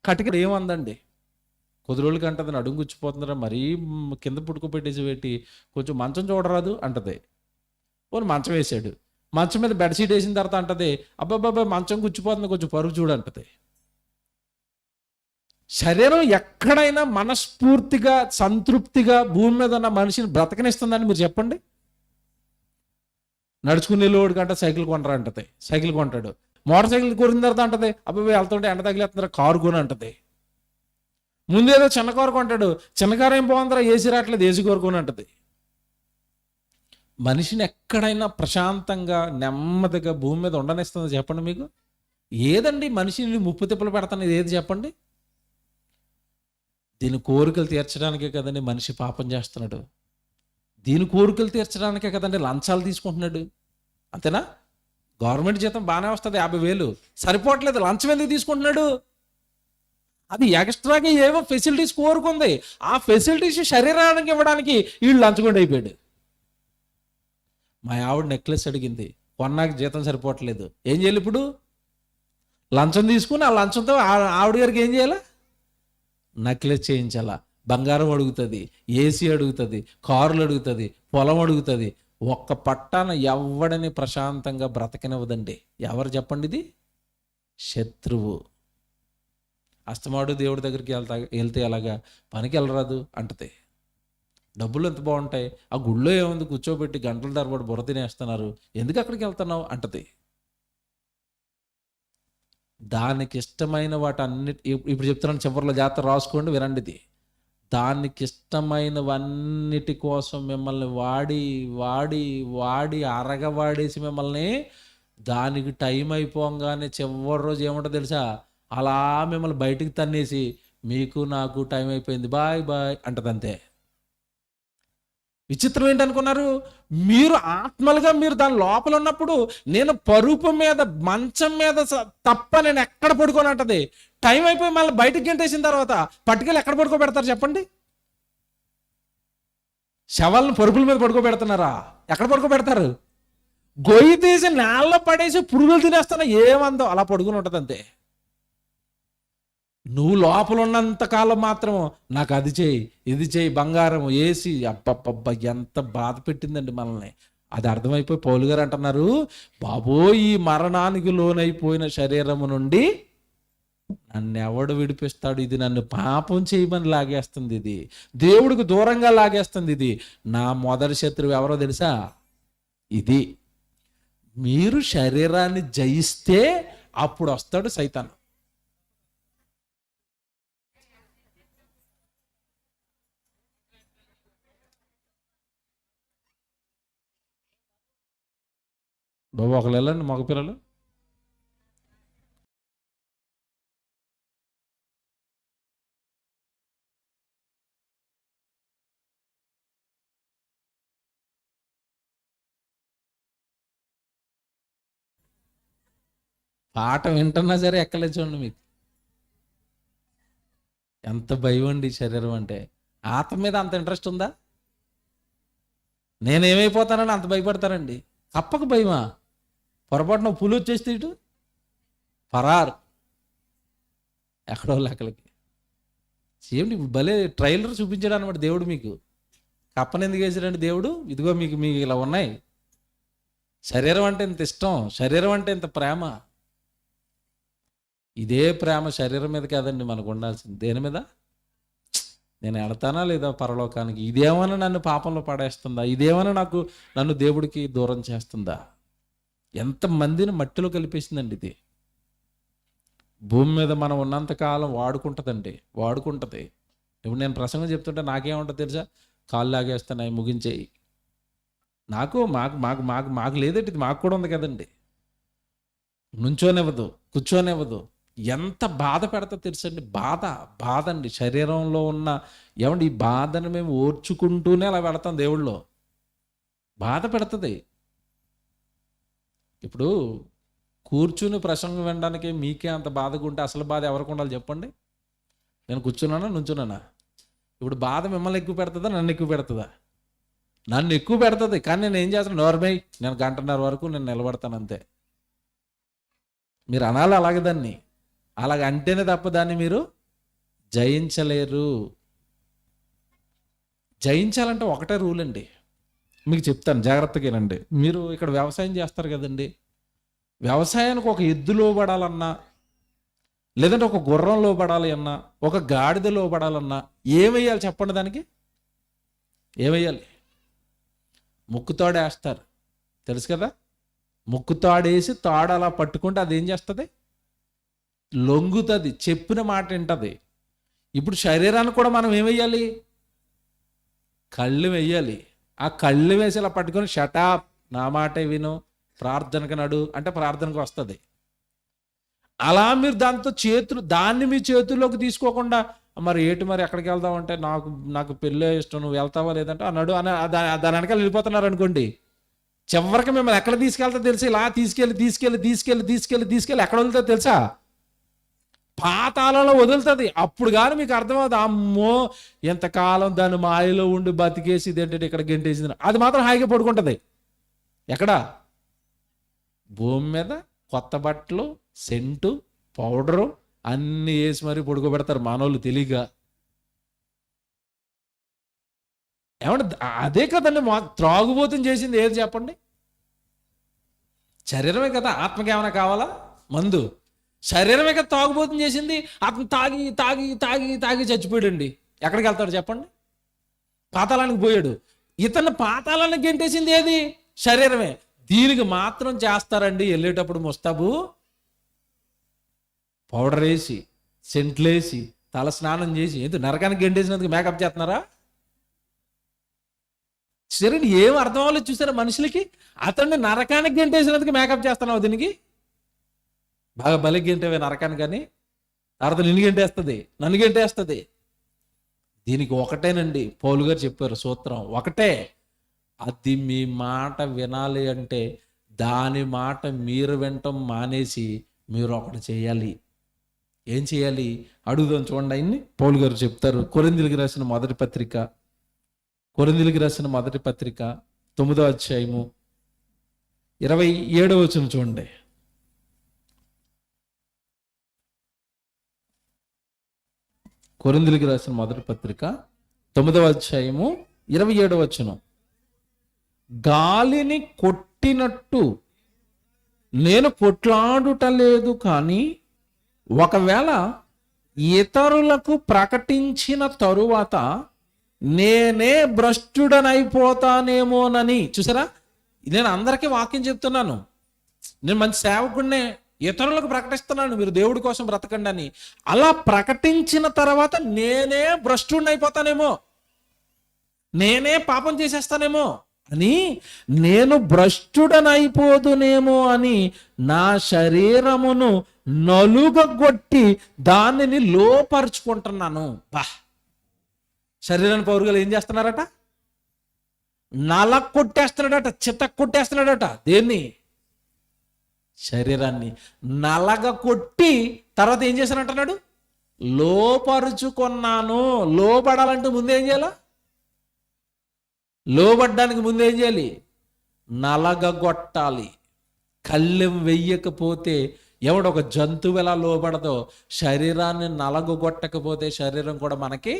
S1: కటిక ఏమందండి, కొద్ది రోజులకి అంటది, నడుము గుచ్చిపోతుందిరా, మరీ కింద పుట్టుకుపెట్టేసి పెట్టి కొంచెం మంచం చూడరాదు అంటది. పోనీ మంచం వేసాడు, మంచం మీద బెడ్షీట్ వేసిన తర్వాత అంటది, అబ్బాబ్బాబ్బా మంచం గుచ్చిపోతుంది, కొంచెం పరుగు చూడంటది. శరీరం ఎక్కడైనా మనస్ఫూర్తిగా సంతృప్తిగా భూమి మీద ఉన్న మనిషిని బ్రతకనిస్తుందని మీరు చెప్పండి. నడుచుకునే లోడు కంటే సైకిల్ కొనరా అంటది, సైకిల్ కొంటాడు. మోటార్ సైకిల్ కొరిన తర్వాత అంటది, అబ్బాయి వెళ్తుంటే ఎండ తగిలేస్తుందా, కారు కొని అంటది. ముందేదో చిన్న కారు కొంటాడు, చిన్న కారు ఏం బాగుందిరా, ఏసీ రావట్లేదు, ఏసీ కోరుకొని అంటది. మనిషిని ఎక్కడైనా ప్రశాంతంగా నెమ్మదిగా భూమి మీద ఉండనిస్తుంది చెప్పండి మీకు? ఏదండి మనిషిని ముప్పు తిప్పలు పెడతాను ఏది చెప్పండి? దీని కోరికలు తీర్చడానికే కదండి మనిషి పాపం చేస్తున్నాడు. దీని కోరికలు తీర్చడానికే కదండి లంచాలు తీసుకుంటున్నాడు. అంతేనా? గవర్నమెంట్ జీతం బాగానే వస్తుంది 50,000, సరిపోవట్లేదు, లంచం ఎందుకు తీసుకుంటున్నాడు? అది ఎక్స్ట్రాగా ఏవో ఫెసిలిటీస్ కోరుకుంది, ఆ ఫెసిలిటీస్ శరీరానికి ఇవ్వడానికి వీళ్ళు లంచగొండ అయిపోయాడు. మా ఆవిడ నెక్లెస్ అడిగింది, కొన్నాక జీతం సరిపోవట్లేదు, ఏం చేయాలి ఇప్పుడు? లంచం తీసుకుని ఆ లంచంతో ఆవిడ గారికి ఏం చేయాలా? నెక్లెస్ చేయించాలా, బంగారం అడుగుతుంది, ఏసీ అడుగుతుంది, కారులు అడుగుతుంది, పొలం అడుగుతుంది. ఒక్క పట్టాన ఎవడని ప్రశాంతంగా బ్రతకనివ్వదండి. ఎవరు చెప్పండి? ఇది శత్రువు. అస్తమాడు దేవుడి దగ్గరికి వెళ్తే ఎలాగా, పనికి వెళ్ళరాదు అంటది. డబ్బులు ఎంత బాగుంటాయి, ఆ గుళ్ళో ఏముంది, కూర్చోబెట్టి గంటల తరబడి బుర్ర తినేస్తున్నారు, ఎందుకు అక్కడికి వెళ్తున్నావు అంటది. దానికి ఇష్టమైన వాటన్నిటి, ఇప్పుడు చెప్తున్నాను, చివరిలో జాతర రాసుకోండి, వినండి ఇది. దానికి ఇష్టమైనవన్నిటి కోసం మిమ్మల్ని వాడి వాడి వాడి అరగవాడేసి మిమ్మల్ని, దానికి టైం అయిపోగానే చివరి రోజు ఏముంటుందో తెలుసా, అలా మిమ్మల్ని బయటికి తన్నేసి మీకు నాకు టైం అయిపోయింది, బాయ్ బాయ్ అంటది, అంతే. విచిత్రం ఏంటనుకున్నారు? మీరు ఆత్మలుగా మీరు దాని లోపల ఉన్నప్పుడు, నేను పరుపు మీద మంచం మీద తప్ప నేను ఎక్కడ పడుకోను అంటది. టైం అయిపోయి మళ్ళీ బయటికి గంటేసిన తర్వాత పట్టుకెళ్ళి ఎక్కడ పడుకోబెడతారు చెప్పండి? శవాలను పరుపుల మీద పడుకోబెడుతున్నారా? ఎక్కడ పడుకోబెడతారు? గొయ్యి తీసి నేలలో పడేసి పురుగులు తినేస్తున్నా ఏమందో అలా పడుకుని ఉంటుంది, అంతే. నువ్వు లోపల ఉన్నంత కాలం మాత్రం నాకు అది చేయి, ఇది చేయి, బంగారం, ఏసీ, అబ్బబ్బబ్బ ఎంత బాధ పెట్టిందండి మనల్ని. అది అర్థమైపోయి పౌలు గారు అంటున్నారు, బాబోయ్ ఈ మరణానికి లోనైపోయిన శరీరము నుండి నన్ను ఎవడు విడిపిస్తాడు? ఇది నన్ను పాపం చేయమని లాగేస్తుంది, ఇది దేవుడికి దూరంగా లాగేస్తుంది. ఇది నా మొదటి శత్రువు ఎవరో తెలుసా? ఇది. మీరు శరీరాన్ని జయిస్తే అప్పుడు వస్తాడు సైతాను. బాబు ఒకళ్ళు వెళ్ళండి, మగపిల్లలు. పాట వింటున్నా సరే ఎక్కలేదు చూడండి. మీకు ఎంత భయం అండి శరీరం అంటే. ఆత్మ మీద అంత ఇంట్రెస్ట్ ఉందా? నేనేమైపోతానని అంత భయపడతారండి. తప్పక భయమా? పొరపాటున పులి వచ్చేస్తే ఇటు పరారు ఎక్కడో లెక్కలకి. సేమ్ భలే ట్రైలర్ చూపించాడు అనమాట దేవుడు మీకు. కప్పని ఎందుకు వేసాడండి దేవుడు? ఇదిగో మీకు మీకు ఇలా ఉన్నాయి. శరీరం అంటే ఇంత ఇష్టం, శరీరం అంటే ఇంత ప్రేమ. ఇదే ప్రేమ శరీరం మీద కాదండి మనకు ఉండాల్సింది. దేని మీద? నేను వెళతానా లేదా పరలోకానికి? ఇదేమైనా నన్ను పాపంలో పడేస్తుందా? ఇదేమైనా నన్ను దేవుడికి దూరం చేస్తుందా? ఎంతమందిని మట్టిలో కలిపేసిందండి ఇది. భూమి మీద మనం ఉన్నంతకాలం వాడుకుంటుందండి, వాడుకుంటుంది. ఇప్పుడు నేను ప్రసంగం చెప్తుంటే నాకేముంటుంది తెలుసా? కాళ్ళు లాగేస్తాను, ముగించేయి. మాకు మాకు మాకు లేదండి, ఇది మాకు కూడా ఉంది కదండి. నుంచోనివ్వదు, కూర్చోనివ్వదు. ఎంత బాధ పెడతా తెలుసండి? బాధ అండి. శరీరంలో ఉన్న ఏమండి ఈ బాధను మేము ఓర్చుకుంటూనే అలా పెడతాం దేవుళ్ళో. బాధ పెడుతుంది. ఇప్పుడు కూర్చుని ప్రసంగం వినడానికి మీకే అంత బాధగా ఉంటే అసలు బాధ ఎవరికి ఉండాలి చెప్పండి? నేను కూర్చున్నానా నుంచున్నానా? ఇప్పుడు బాధ మిమ్మల్ని ఎక్కువ పెడుతుందా, నన్ను ఎక్కువ పెడుతుందా? నన్ను ఎక్కువ పెడుతుంది. కానీ నేను ఏం చేస్తాను? నోర్మై, నేను 1:30 వరకు నేను నిలబడతాను, అంతే. మీరు అనాలి అలాగే దాన్ని. అలాగ అంటేనే తప్ప దాన్ని మీరు జయించలేరు. జయించాలంటే ఒకటే రూల్ అండి, మీకు చెప్తాను, జాగ్రత్తగా వినండి. మీరు ఇక్కడ వ్యవసాయం చేస్తారు కదండి. వ్యవసాయానికి ఒక ఎద్దు లోబడాలన్నా, లేదంటే ఒక గుర్రం లోబడాలి అన్నా, ఒక గాడిద లోబడాలన్నా ఏమేయాలి చెప్పండి? దానికి ఏమేయాలి? ముక్కుతాడేస్తారు, తెలుసు కదా? ముక్కుతాడేసి తాడు అలా పట్టుకుంటే అది ఏం చేస్తుంది? లొంగుతుంది, చెప్పిన మాట వింటది. ఇప్పుడు శరీరాన్ని కూడా మనం ఏమెయ్యాలి? కళ్ళు వెయ్యాలి. ఆ కళ్ళు వేసి ఇలా పట్టుకొని షటాప్, నా మాట విను, ప్రార్థనకు నడు అంటే ప్రార్థనకు వస్తుంది. అలా మీరు దాన్ని మీ చేతుల్లోకి తీసుకోకుండా మరి ఎక్కడికి వెళ్దామంటే నాకు పెళ్ళే ఇష్టం, నువ్వు వెళ్తావా లేదంటే అన్నాడు అని దాని వెనకాల వెళ్ళిపోతున్నారు అనుకోండి. చివరికి మిమ్మల్ని ఎక్కడ తీసుకెళ్తా తెలుసా? ఇలా తీసుకెళ్ళి ఎక్కడ వదులుతా తెలుసా? పాతాళంలో వదులుతుంది. అప్పుడు కానీ మీకు అర్థమవుతుంది, అమ్మో ఎంతకాలం దాని మాయలో ఉండి బతికేసి ఇదేంటంటే ఇక్కడ గెంటేసింది. అది మాత్రం హాయిగా పడుకుంటుంది. ఎక్కడ? భూమి మీద కొత్త బట్టలు, సెంటు, పౌడరు అన్నీ వేసి మరీ పడుకోబెడతారు మానవులు తెలియక. ఏమంటే అదే కదండి త్రాగుబోతం చేసింది. ఏది చెప్పండి? శరీరమే కదా. ఆత్మకి ఏమైనా కావాలా? మందు. శరీరమే కదా తాగుబోతం చేసింది. ఆత్మ తాగి తాగి తాగి తాగి చచ్చిపోయాడండి. ఎక్కడికి వెళ్తాడు చెప్పండి? పాతాళానికి పోయాడు. ఇతను పాతాళానికి గెంటేసింది ఏది? శరీరమే. దీనికి మాత్రం చేస్తారండి వెళ్ళేటప్పుడు ముస్తాబు, పౌడర్ వేసి, సెంట్లు వేసి, తల స్నానం చేసి, ఎందుకు నరకానికి గెంటేసినందుకు మేకప్ చేస్తున్నారా? సరే, ఏం అర్థం అవ్వలేదు చూసారా మనుషులకి? అతన్ని నరకానికి గెంటేసినందుకు మేకప్ చేస్తున్నావు. దీనికి బాగా బలికి గెంటేవే నరకానికి, కానీ తర్వాత నిన్ను గెంటేస్తుంది, నన్ను గెంటేస్తుంది. దీనికి ఒకటేనండి, పౌలు గారు చెప్పారు సూత్రం ఒకటే. అది మీ మాట వినాలి అంటే దాని మాట మీరు వినటం మానేసి మీరు ఒకటి చేయాలి. ఏం చేయాలి అడుగుదాం. చూడండి, ఆయన్ని పౌలు గారు చెప్తారు. కొరింథీయులకు రాసిన మొదటి పత్రిక 9వ అధ్యాయము 27వ వచనం చూడండి. కొరింథీయులకు రాసిన మొదటి పత్రిక 9వ అధ్యాయము 27వ వచనం. గాలిని కొట్టినట్టు నేను కొట్లాడుట లేదు, కానీ ఒకవేళ ఇతరులకు ప్రకటించిన తరువాత నేనే భ్రష్టుడనైపోతానేమోనని. చూసారా, నేను అందరికీ వాక్యం చెప్తున్నాను, నేను మంచి సేవకుడినే, ఇతరులకు ప్రకటిస్తున్నాను మీరు దేవుడి కోసం బ్రతకండి అని. అలా ప్రకటించిన తర్వాత నేనే భ్రష్టుడనైపోతానేమో, నేనే పాపం చేసేస్తానేమో అని, నేను భ్రష్టుడనైపోదునేమో అని నా శరీరమును నలుగగొట్టి దానిని లోపరుచుకుంటున్నాను. శరీరాన్ని పౌరులు ఏం చేస్తున్నారట? కొట్టేస్తున్నాడట, కొట్టేస్తున్నాడట. దేన్ని? శరీరాన్ని నలగ కొట్టి తర్వాత ఏం చేశానంటున్నాడు? లోపరుచుకున్నాను. లోపడాలంటే ముందేం చేయాల? లోబడ్డానికి ముందేం చేయాలి? నలగగొట్టాలి. కళ్ళెం వెయ్యకపోతే ఒక జంతువు ఎలా లోబడదో, శరీరాన్ని నలగొట్టకపోతే శరీరం కూడా మనకి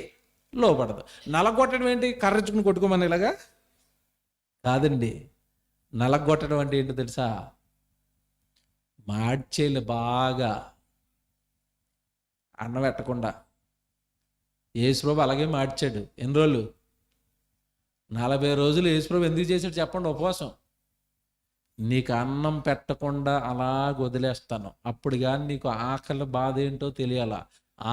S1: లోబడదు. నలగొట్టడం ఏంటి? కర్రచుకుని కొట్టుకోమని ఇలాగా కాదండి. నలగొట్టడం అంటే ఏంటో తెలుసా? మార్చేలు బాగా అన్నం పెట్టకుండా. యేసుప్రభు అలాగే మార్చాడు. ఎన్ని రోజులు? 40 రోజులు. యేసుప్రభు ఎందుకు చేశాడు చెప్పండి? ఉపవాసం. నీకు అన్నం పెట్టకుండా అలాగ వదిలేస్తాను, అప్పుడు కానీ నీకు ఆకలి బాధ ఏంటో తెలియాలా.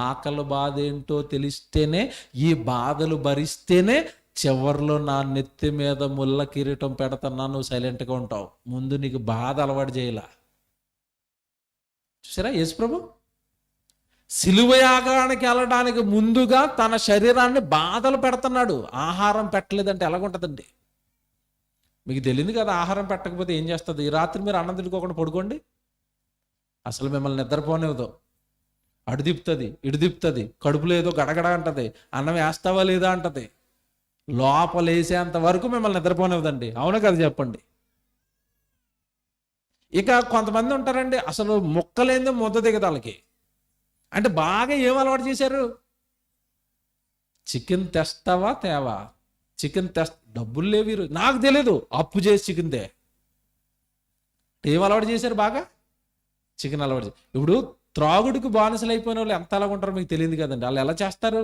S1: ఆకలి బాధ ఏంటో తెలిస్తేనే, ఈ బాధలు భరిస్తేనే చివరిలో నా నెత్తి మీద ముళ్ళ కిరీటం పెడతాను, నువ్వు సైలెంట్గా ఉంటావు. ముందు నీకు బాధ అలవాటు చేయాల. చూసారా, యేసుప్రభు సిలువ యాగానికి వెళ్ళడానికి ముందుగా తన శరీరాన్ని బాధలు పెడుతున్నాడు. ఆహారం పెట్టలేదంటే ఎలాగుంటుందండి? మీకు తెలియదు కదా, ఆహారం పెట్టకపోతే ఏం చేస్తుంది? ఈ రాత్రి మీరు అన్నం తినుకోకుండా పడుకోండి, అసలు మిమ్మల్ని నిద్రపోనివ్వదు. అడు తిప్పుతుంది, ఇడు తిప్పుతుంది, కడుపులో ఏదో గడగడ అంటది, అన్నం వేస్తావా లేదా అంటది, లోపలేసేంత వరకు మిమ్మల్ని నిద్రపోనివ్వదండి. అవునా కదా చెప్పండి? ఇక కొంతమంది ఉంటారండి, అసలు ముక్కలేందో ముద్ద దిగదు వాళ్ళకి. అంటే బాగా ఏం అలవాటు చేశారు? చికెన్ తెస్తావా తేవా, చికెన్ డబ్బులు లేవు, నాకు తెలియదు, అప్పు చేసి చికెన్ తే. ఏం అలవాటు చేశారు? బాగా చికెన్ అలవాటు. ఇప్పుడు త్రాగుడికి బానిసలు అయిపోయిన వాళ్ళు ఎంత అలాగ ఉంటారో మీకు తెలియదు కదండి. వాళ్ళు ఎలా చేస్తారు?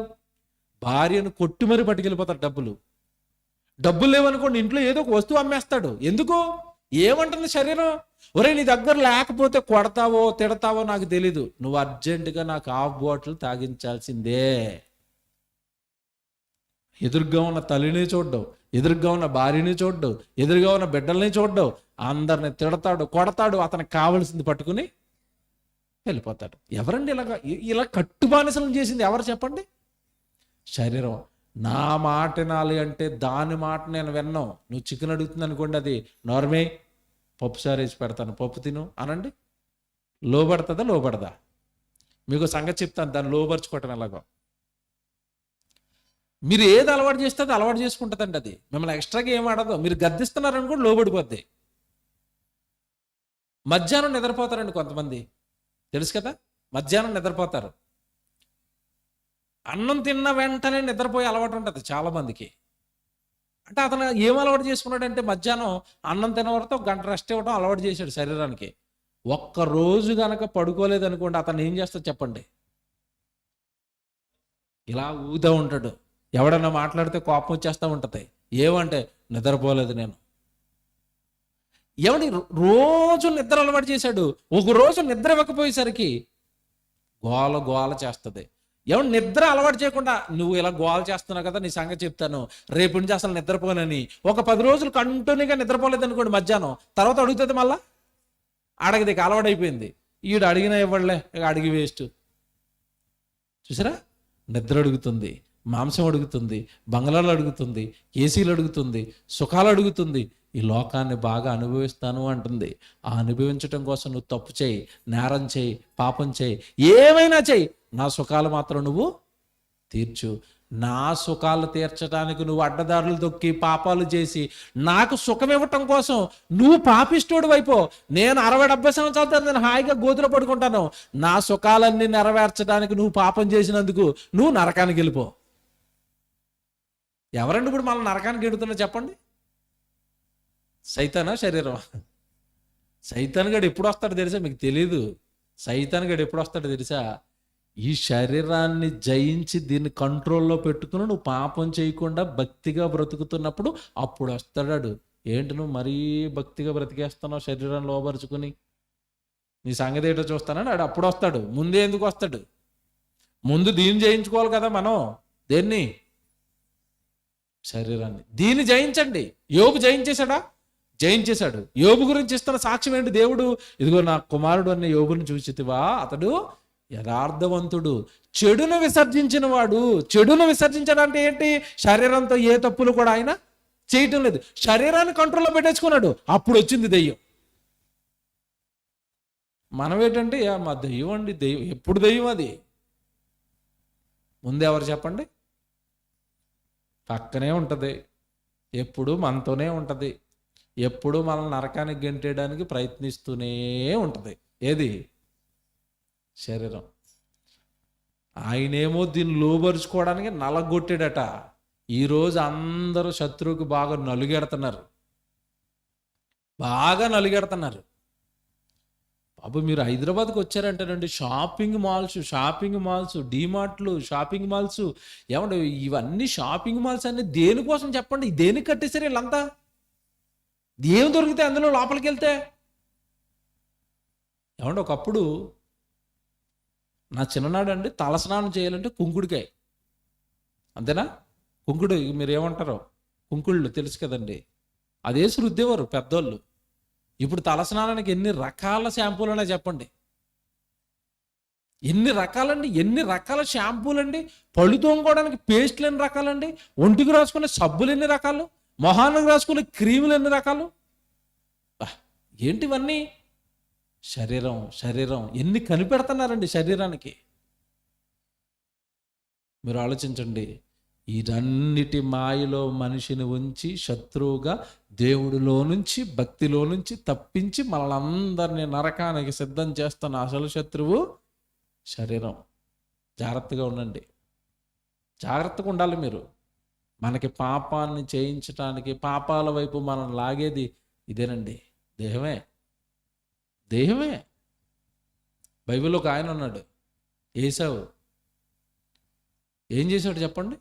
S1: భార్యను కొట్టి మరీ పట్టుకెళ్ళిపోతారు. డబ్బులు లేవనుకోండి, ఇంట్లో ఏదో ఒక వస్తువు అమ్మేస్తాడు. ఎందుకు? ఏమంటుంది శరీరం? ఒరే, నీ దగ్గర లేకపోతే కొడతావో తిడతావో నాకు తెలీదు, నువ్వు అర్జెంటుగా నాకు హాఫ్ బాటిల్ తాగించాల్సిందే. ఎదురుగా ఉన్న తల్లిని చూడ్డం, ఎదురుగా ఉన్న భార్యని చూడ్డం, ఎదురుగా ఉన్న బిడ్డల్ని చూడ్డం, అందరిని తిడతాడు, కొడతాడు, అతనికి కావలసింది పట్టుకుని వెళ్ళిపోతాడు. ఎవరండి ఇలా కట్టుబానిసలను చేసింది ఎవరు చెప్పండి? శరీరం. నా మాట వినాలి అంటే దాని మాట నేను విన్నాం. నువ్వు చికెన్ అడుగుతుంది అనుకోండి, అది నార్మే పప్పు సారు వేసి పెడతాను, పప్పు తిను అనండి. లోబడుతుందా? లోబడదా? మీకు సంగతి చెప్తాను, దాన్ని లోబరుచుకోవటం ఎలాగో. మీరు ఏది అలవాటు చేస్తే అది అలవాటు చేసుకుంటుందండి. అది మిమ్మల్ని ఎక్స్ట్రాగా ఏం ఆడదు. మీరు గద్దిస్తున్నారని కూడా లోబడిపోద్ది. మధ్యాహ్నం నిద్రపోతారండి కొంతమంది, తెలుసు కదా, మధ్యాహ్నం నిద్రపోతారు. అన్నం తిన్న వెంటనే నిద్రపోయే అలవాటు ఉంటుంది చాలా మందికి. అంటే అతను ఏం అలవాటు చేసుకున్నాడంటే మధ్యాహ్నం అన్నం తినవరతో గంట రెస్ట్ ఇవ్వడం అలవాటు చేశాడు శరీరానికి. ఒక్కరోజు గనక పడుకోలేదనుకోండి, అతను ఏం చేస్తాడు చెప్పండి? ఇలా ఊగుతూ ఉంటాడు. ఎవడన్నా మాట్లాడితే కోపం వచ్చేస్తూ ఉంటుంది. ఏమంటే నిద్రపోలేదు నేను. ఎవడి రోజు నిద్ర అలవాటు చేశాడు, ఒక రోజు నిద్ర ఇవ్వకపోయేసరికి గోల గోల చేస్తుంది. ఎవడు నిద్ర అలవాటు చేయకుండా, నువ్వు ఇలా గోల చేస్తున్నావు కదా, నీ సంగతి చెప్తాను, రేపు నుంచి అసలు నిద్రపోనని ఒక 10 రోజులు కంటిన్యూగా నిద్రపోలేదు అనుకోండి, మధ్యాహ్నం తర్వాత అడుగుతుంది, మళ్ళా అడగది, అలవాటు అయిపోయింది. ఈడు అడిగినా ఇవ్వడలే, అడిగి వేస్ట్. చూసారా? నిద్ర అడుగుతుంది, మాంసం అడుగుతుంది, బంగ్లాలు అడుగుతుంది, ఏసీలు అడుగుతుంది, సుఖాలు అడుగుతుంది. ఈ లోకాన్ని బాగా అనుభవిస్తాను అంటుంది. ఆ అనుభవించటం కోసం నువ్వు తప్పు చేయి, నేరం చేయి, పాపం చేయి, ఏమైనా చేయి, నా సుఖాలు మాత్రం నువ్వు తీర్చు. నా సుఖాలు తీర్చడానికి నువ్వు అడ్డదారులు దొక్కి పాపాలు చేసి నాకు సుఖం ఇవ్వటం కోసం నువ్వు పాపిష్టోడు వైపో. నేను 60-70 సంవత్సరాల తర్వాత నేను హాయిగా గోతులో పడుకుంటాను. నా సుఖాలన్నీ నెరవేర్చడానికి నువ్వు పాపం చేసినందుకు నువ్వు నరకానికి వెళ్ళిపో. ఎవరండి ఇప్పుడు మళ్ళీ నరకానికి ఎడుతున్నా చెప్పండి? సైతానా శరీరం? సైతాన్ గడు ఎప్పుడు వస్తాడో తెలుసా? మీకు తెలీదు. సైతాన్ గడు ఎప్పుడు వస్తాడో తెలుసా? ఈ శరీరాన్ని జయించి దీన్ని కంట్రోల్లో పెట్టుకుని నువ్వు పాపం చేయకుండా భక్తిగా బ్రతుకుతున్నప్పుడు అప్పుడు వస్తాడు. ఏంటి నువ్వు మరీ భక్తిగా బ్రతికేస్తున్నావు శరీరాన్ని లోపరుచుకుని, నీ సంగతి ఏంటో చూస్తానని ఆడు అప్పుడు వస్తాడు. ముందే ఎందుకు వస్తాడు? ముందు దీన్ని జయించుకోవాలి కదా మనం. దేన్ని? శరీరాన్ని. దీన్ని జయించండి. యోబు జయించేశాడా? జయించేశాడు. యోబు గురించి ఇస్తున్న సాక్ష్యం ఏంటి? దేవుడు, ఇదిగో నా కుమారుడు అనే యోబుని చూచితివా, అతడు యథార్థవంతుడు, చెడును విసర్జించిన వాడు. చెడును విసర్జించడం అంటే ఏంటి? శరీరంతో ఏ తప్పులు కూడా ఆయన చేయటం లేదు. శరీరాన్ని కంట్రోల్లో పెట్టేసుకున్నాడు. అప్పుడు వచ్చింది దెయ్యం. మనం ఏంటంటే మా దెయ్యం అండి, దెయ్యం ఎప్పుడు దెయ్యం? అది ముందు ఎవరు చెప్పండి? పక్కనే ఉంటుంది, ఎప్పుడు మనతోనే ఉంటుంది, ఎప్పుడు మనల్ని నరకానికి గెంటేయడానికి ప్రయత్నిస్తూనే ఉంటుంది. ఏది? శరీరం. ఆయనేమో దీన్ని లోబరుచుకోవడానికి నలగొట్టాడట. ఈరోజు అందరూ శత్రువుకి బాగా నలుగెడుతున్నారు, బాగా నలుగెడుతున్నారు. బాబు మీరు హైదరాబాద్కి వచ్చారంటేనండి, షాపింగ్ మాల్స్, డీమార్ట్లు, షాపింగ్ మాల్స్, ఏమంటే ఇవన్నీ షాపింగ్ మాల్స్ అన్ని దేనికోసం చెప్పండి? దేనికి కట్టేశారు వీళ్ళంతా? ఏం దొరికితే అందులో లోపలికి వెళ్తే? ఏమంటే ఒకప్పుడు నా చిన్ననాడు అండి, తలస్నానం చేయాలంటే కుంకుడికాయ, అంతేనా? కుంకుడు మీరు ఏమంటారో, కుంకుళ్ళు తెలుసు కదండి, అదేసి రుద్దేవారు పెద్దోళ్ళు. ఇప్పుడు తలస్నానానికి ఎన్ని రకాల షాంపూలు ఉన్నాయి చెప్పండి? ఎన్ని రకాలండి, ఎన్ని రకాల షాంపూలు అండి. పళ్ళు తోముకోవడానికి పేస్ట్లు ఎన్ని రకాలండి, ఒంటికి రాసుకునే సబ్బులు ఎన్ని రకాలు, మొహానికి రాసుకునే క్రీములు ఎన్ని రకాలు. ఏంటివన్నీ? శరీరం ఎన్ని కనిపెడుతున్నారండి శరీరానికి. మీరు ఆలోచించండి. వీటన్నిటి మాయలో మనిషిని ఉంచి శత్రువుగా దేవుడిలో నుంచి, భక్తిలో నుంచి తప్పించి మనలందరినీ నరకానికి సిద్ధం చేస్తున్న అసలు శత్రువు శరీరం. జాగ్రత్తగా ఉండండి, జాగ్రత్తగా ఉండాలి మీరు. మనకి పాపాన్ని చేయించటానికి, పాపాల వైపు మనం లాగేది ఇదేనండి, దేహమే. బైబిల్లో ఒక ఆయన ఉన్నాడు, ఏసావు. ఏం చేశాడు చెప్పండి?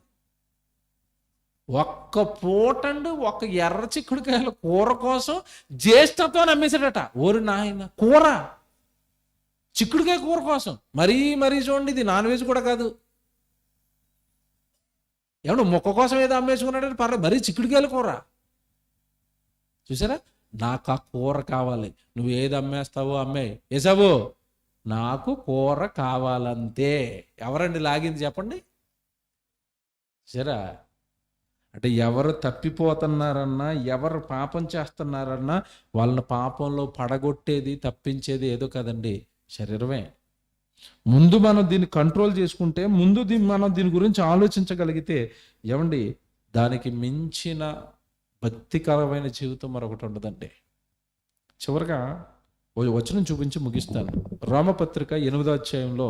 S1: ఒక్క పూటండు ఒక ఎర్ర చిక్కుడుకాయల కూర కోసం జ్యేష్ఠత్వం నమ్మేశాడట. ఓరి నాయన, కూర, చిక్కుడుకాయ కూర కోసం. మరీ చూడండి, ఇది నాన్ వెజ్ కూడా కాదు. ఏమన్నా మొక్క కోసం ఏదో అమ్మేసుకున్నాడని పర్లేదు, మరీ చిక్కుడుకాయల కూర చూసారా. నాకు ఆ కూర కావాలి, నువ్వు ఏది అమ్మేస్తావో అమ్మే, ఏసావు నాకు కూర కావాలంతే. ఎవరండి లాగింది చెప్పండి. సరే, అంటే ఎవరు తప్పిపోతున్నారన్నా, ఎవరు పాపం చేస్తున్నారన్నా వాళ్ళని పాపంలో పడగొట్టేది, తప్పించేది ఏదో కదండి, శరీరమే. ముందు మనం దీన్ని కంట్రోల్ చేసుకుంటే, ముందు మనం దీని గురించి ఆలోచించగలిగితే, ఏమండి దానికి మించిన భక్తికరమైన జీవితం మరొకటి ఉండదండి. చివరిగా వచనం చూపించి ముగిస్తాను. రోమపత్రిక 8వ అధ్యాయంలో